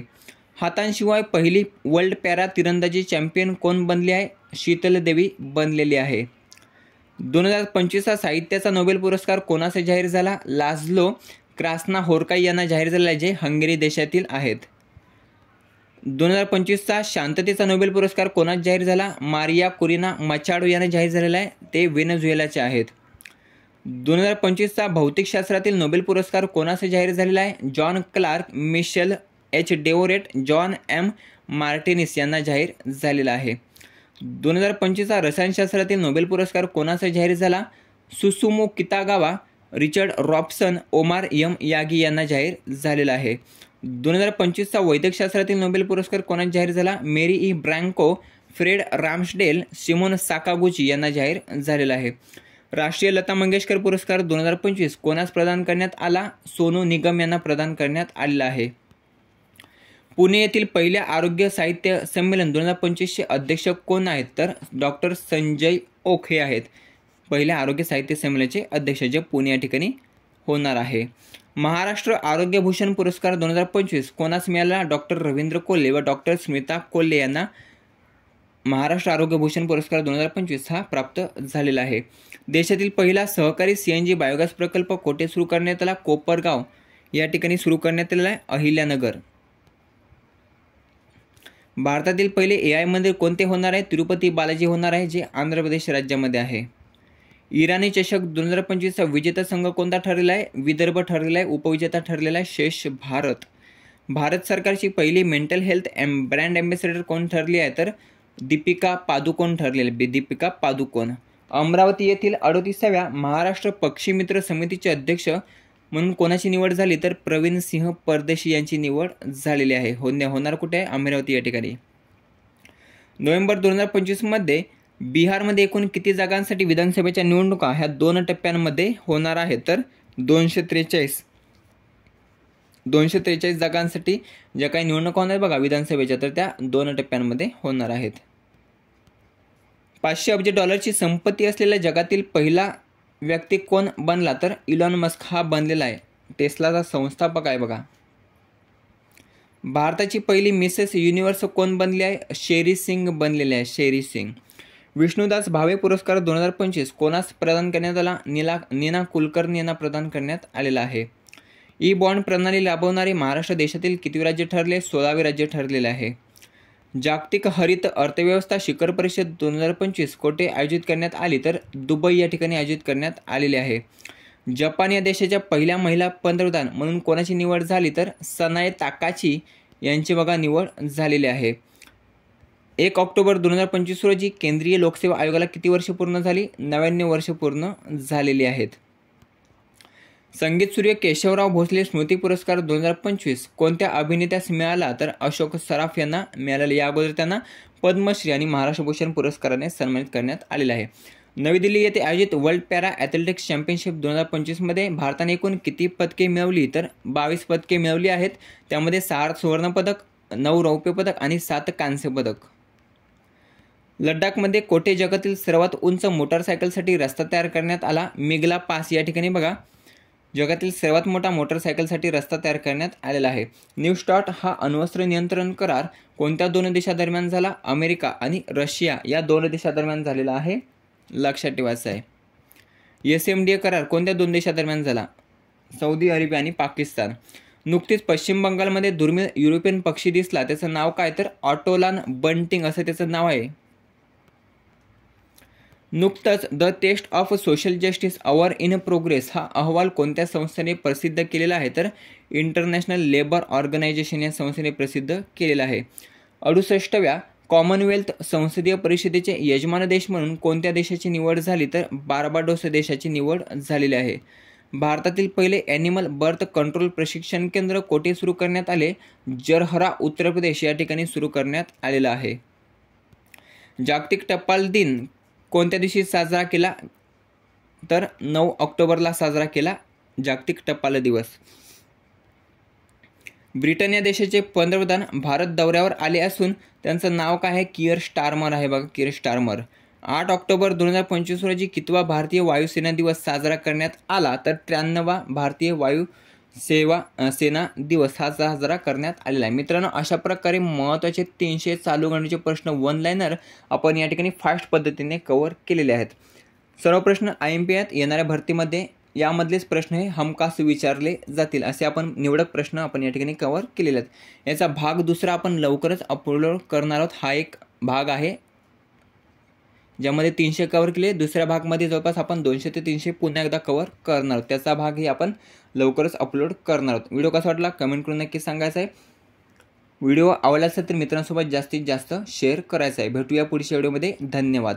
हातांशिवाय पहिली वर्ल्ड पॅरा तिरंदाजी चॅम्पियन कोण बनली आहे? शीतल देवी बनलेली आहे. 2025 साहित्याचा नोबेल पुरस्कार कोणास जाहीर झाला? लाझलो क्रास्नाहोर्काई यांना जाहीर झाला आहे, जे हंगेरी देशातील आहेत. 2025 शांततेचा नोबेल पुरस्कार कोणास जाहीर झाला? मारिया कुरिना मचाडो यांना जाहीर झालेला आहे, ते व्हेनेझुएलाचे आहेत. 2025चा भौतिकशास्त्रातील नोबेल पुरस्कार कोणास जाहीर झालेला आहे? John Clarke, Michel H Devoret, John M Martinis यांना जाहीर झालेला आहे. 2025चा रसायनशास्त्रातील नोबेल पुरस्कार कोणास जाहीर झाला? Susumu Kitagawa, Richard Robson, Omar M Yaghi यांना जाहीर झालेला आहे. 2025चा वैद्यकशास्त्रातील नोबेल पुरस्कार कोणास जाहीर झाला? मेरी ई ब्रँको, फ्रेड राम्सडेल, सिमोन साकागुची यांना जाहीर झालेला आहे. राष्ट्रीय लता मंगेशकर पुरस्कार 2025 कोणास प्रदान करण्यात आला? सोनू निगम यांना प्रदान करण्यात आलेला आहे. पुणे येथील पहिल्या आरोग्य साहित्य संमेलन 2025चे अध्यक्ष कोण आहेत? तर डॉक्टर संजय ओक हे आहेत पहिल्या आरोग्य साहित्य संमेलनाचे अध्यक्ष, जे पुणे या ठिकाणी होणार आहे. महाराष्ट्र आरोग्य भूषण पुरस्कार 2025 कोणास मिळाला? डॉक्टर रवींद्र कोल्हे व डॉक्टर स्मिता कोल्हे यांना महाराष्ट्र आरोग्य भूषण पुरस्कार 2025 हा प्राप्त झालेला आहे. देशातील पहिला सहकारी CNG बायोगॅस प्रकल्प कोठे सुरू करण्यात आला? कोपरगाव या ठिकाणी सुरू करण्यात आलेला आहे, अहिल्यानगर. भारतातील पहिले AI मंदिर कोणते होणार आहे? तिरुपती बालाजी होणार आहे, जे आंध्र प्रदेश राज्यामध्ये आहे. इराणी चषक 2025चा विजेता संघ कोणता ठरलेला आहे? विदर्भ ठरलेला आहे. उपविजेता ठरलेला आहे शेष भारत. भारत सरकारची पहिली मेंटल हेल्थ ब्रँड अँबॅसेडर कोण ठरली आहे? तर दीपिका पादुकोण ठरलेले, दीपिका पादुकोण. अमरावती येथील 38व्या महाराष्ट्र पक्षी मित्र समितीचे अध्यक्ष म्हणून कोणाची निवड झाली? तर प्रवीण सिंह परदेशी यांची निवड झालेली आहे. होणार कुठे आहे? अमरावती या ठिकाणी. नोव्हेंबर 2025 मध्ये बिहारमध्ये एकूण किती जागांसाठी विधानसभेच्या निवडणुका ह्या 2 टप्प्यांमध्ये होणार आहेत? तर 243 जागांसाठी ज्या काही निवडणुका होणार बघा विधानसभेच्या, तर त्या 2 टप्प्यांमध्ये होणार आहेत. 500 अब्ज डॉलरची संपत्ती असलेल्या जगातील पहिला व्यक्ती कोण बनला? तर इलॉन मस्क हा बनलेला आहे. टेस्लाचा संस्थापक आहे बघा. भारताची पहिली मिसेस युनिव्हर्स कोण बनली आहे? शेरी सिंग बनलेली आहे, शेरी सिंग. विष्णुदास भावे पुरस्कार 2025 कोणास प्रदान करण्यात आला? नीना कुलकर्णी यांना प्रदान करण्यात आलेला आहे. ई बॉन्ड प्रणाली राबवणारे महाराष्ट्र देशातील किती राज्य ठरले? 16वे राज्य ठरलेले आहे. जागतिक हरित अर्थव्यवस्था शिखर परिषद 2025 कोठे आयोजित करण्यात आली? तर दुबई या ठिकाणी आयोजित करण्यात आलेली आहे. जपान या देशाच्या पहिल्या महिला पंतप्रधान म्हणून कोणाची निवड झाली? तर सनाए ताकाची यांची बघा निवड झालेली आहे. 1 ऑक्टोबर 2025 रोजी केंद्रीय लोकसेवा आयोगाला किती वर्ष पूर्ण झाली? 99 वर्ष पूर्ण झालेली आहेत. संगीत सूर्य केशवराव भोसले स्मृती पुरस्कार 2025 कोणत्या अभिनेत्यास मिळाला? तर अशोक सराफ यांना मिळालेला. या अगोदर त्यांना पद्मश्री आणि महाराष्ट्र भूषण पुरस्काराने सन्मानित करण्यात आलेले आहे. नवी दिल्ली येथे आयोजित वर्ल्ड पॅरा ॲथलेटिक्स चॅम्पियनशिप 2025 मध्ये भारताने एकूण किती पदके मिळवली? तर 22 पदके मिळवली आहेत. त्यामध्ये 6 सुवर्णपदक, 9 रौप्य पदक आणि 7 कांस्य पदक. लडाखमध्ये कोठे जगातील सर्वात उंच मोटारसायकलसाठी रस्ता तयार करण्यात आला? मिगला पास या ठिकाणी बघा जगातील सर्वात मोठा मोटारसायकलसाठी रस्ता तयार करण्यात आलेला आहे. न्यू स्टार्ट हा अण्वस्त्र नियंत्रण करार कोणत्या 2 देशादरम्यान झाला? अमेरिका आणि रशिया या 2 देशादरम्यान झालेला आहे, लक्षात ठेवायचं आहे. SMDA करार कोणत्या 2 देशादरम्यान झाला? सौदी अरेबिया आणि पाकिस्तान. नुकतीच पश्चिम बंगालमध्ये दुर्मिळ युरोपियन पक्षी दिसला, त्याचं नाव काय? तर ऑटोलान बंटिंग असं त्याचं नाव आहे. नुकतंच the test of social justice our in progress हा अहवाल कोणत्या संस्थेने प्रसिद्ध केलेला आहे? तर इंटरनॅशनल लेबर ऑर्गनायझेशन या संस्थेने प्रसिद्ध केलेला आहे. 68व्या कॉमनवेल्थ संसदीय परिषदेचे यजमान देश म्हणून कोणत्या देशाची निवड झाली? तर बार्बाडोस देशाची निवड झालेली आहे. भारतातील पहिले ॲनिमल बर्थ कंट्रोल प्रशिक्षण केंद्र कोठे सुरू करण्यात आले? जरहरा उत्तर प्रदेश या ठिकाणी सुरू करण्यात आलेला आहे. जागतिक टपाल दिन कोणत्या दिवशी साजरा केला? तर 9 ऑक्टोबरला साजरा केला जागतिक टपाल दिवस. ब्रिटन या देशाचे पंतप्रधान भारत दौऱ्यावर आले असून त्यांचं नाव काय आहे? किअर स्टारमर आहे बघा, किअर स्टारमर. 8 ऑक्टोबर 2025 रोजी कितवा भारतीय वायुसेना दिवस साजरा करण्यात आला? तर 93वा भारतीय वायू सेना दिवस हा साजरा करण्यात आलेला आहे. मित्रांनो, अशा प्रकारे महत्त्वाचे 300 चालू घडामोडीचे प्रश्न वन लाईनर आपण या ठिकाणी फास्ट पद्धतीने कव्हर केलेले आहेत. सर्व प्रश्न IMPAत येणाऱ्या भरतीमध्ये यामधलेच प्रश्न हे हमखास विचारले जातील असे आपण निवडक प्रश्न आपण या ठिकाणी कव्हर केलेले आहेत. याचा भाग दुसरा आपण लवकरच अपलोड करणार आहोत. हा एक भाग आहे ज्यामध्ये 300 कव्हर केले. दुसऱ्या भागमध्ये जवळपास आपण 200 ते 300 पुन्हा एकदा कव्हर करणार आहोत. त्याचा भागही आपण लवकरच अपलोड करणार आहोत. व्हिडिओ कसा वाटला कमेंट करून नक्की सांगायचं आहे. व्हिडिओ आवडला असेल तर मित्रांसोबत जास्तीत जास्त शेअर करायचा आहे. भेटूया पुढच्या व्हिडिओमध्ये. धन्यवाद.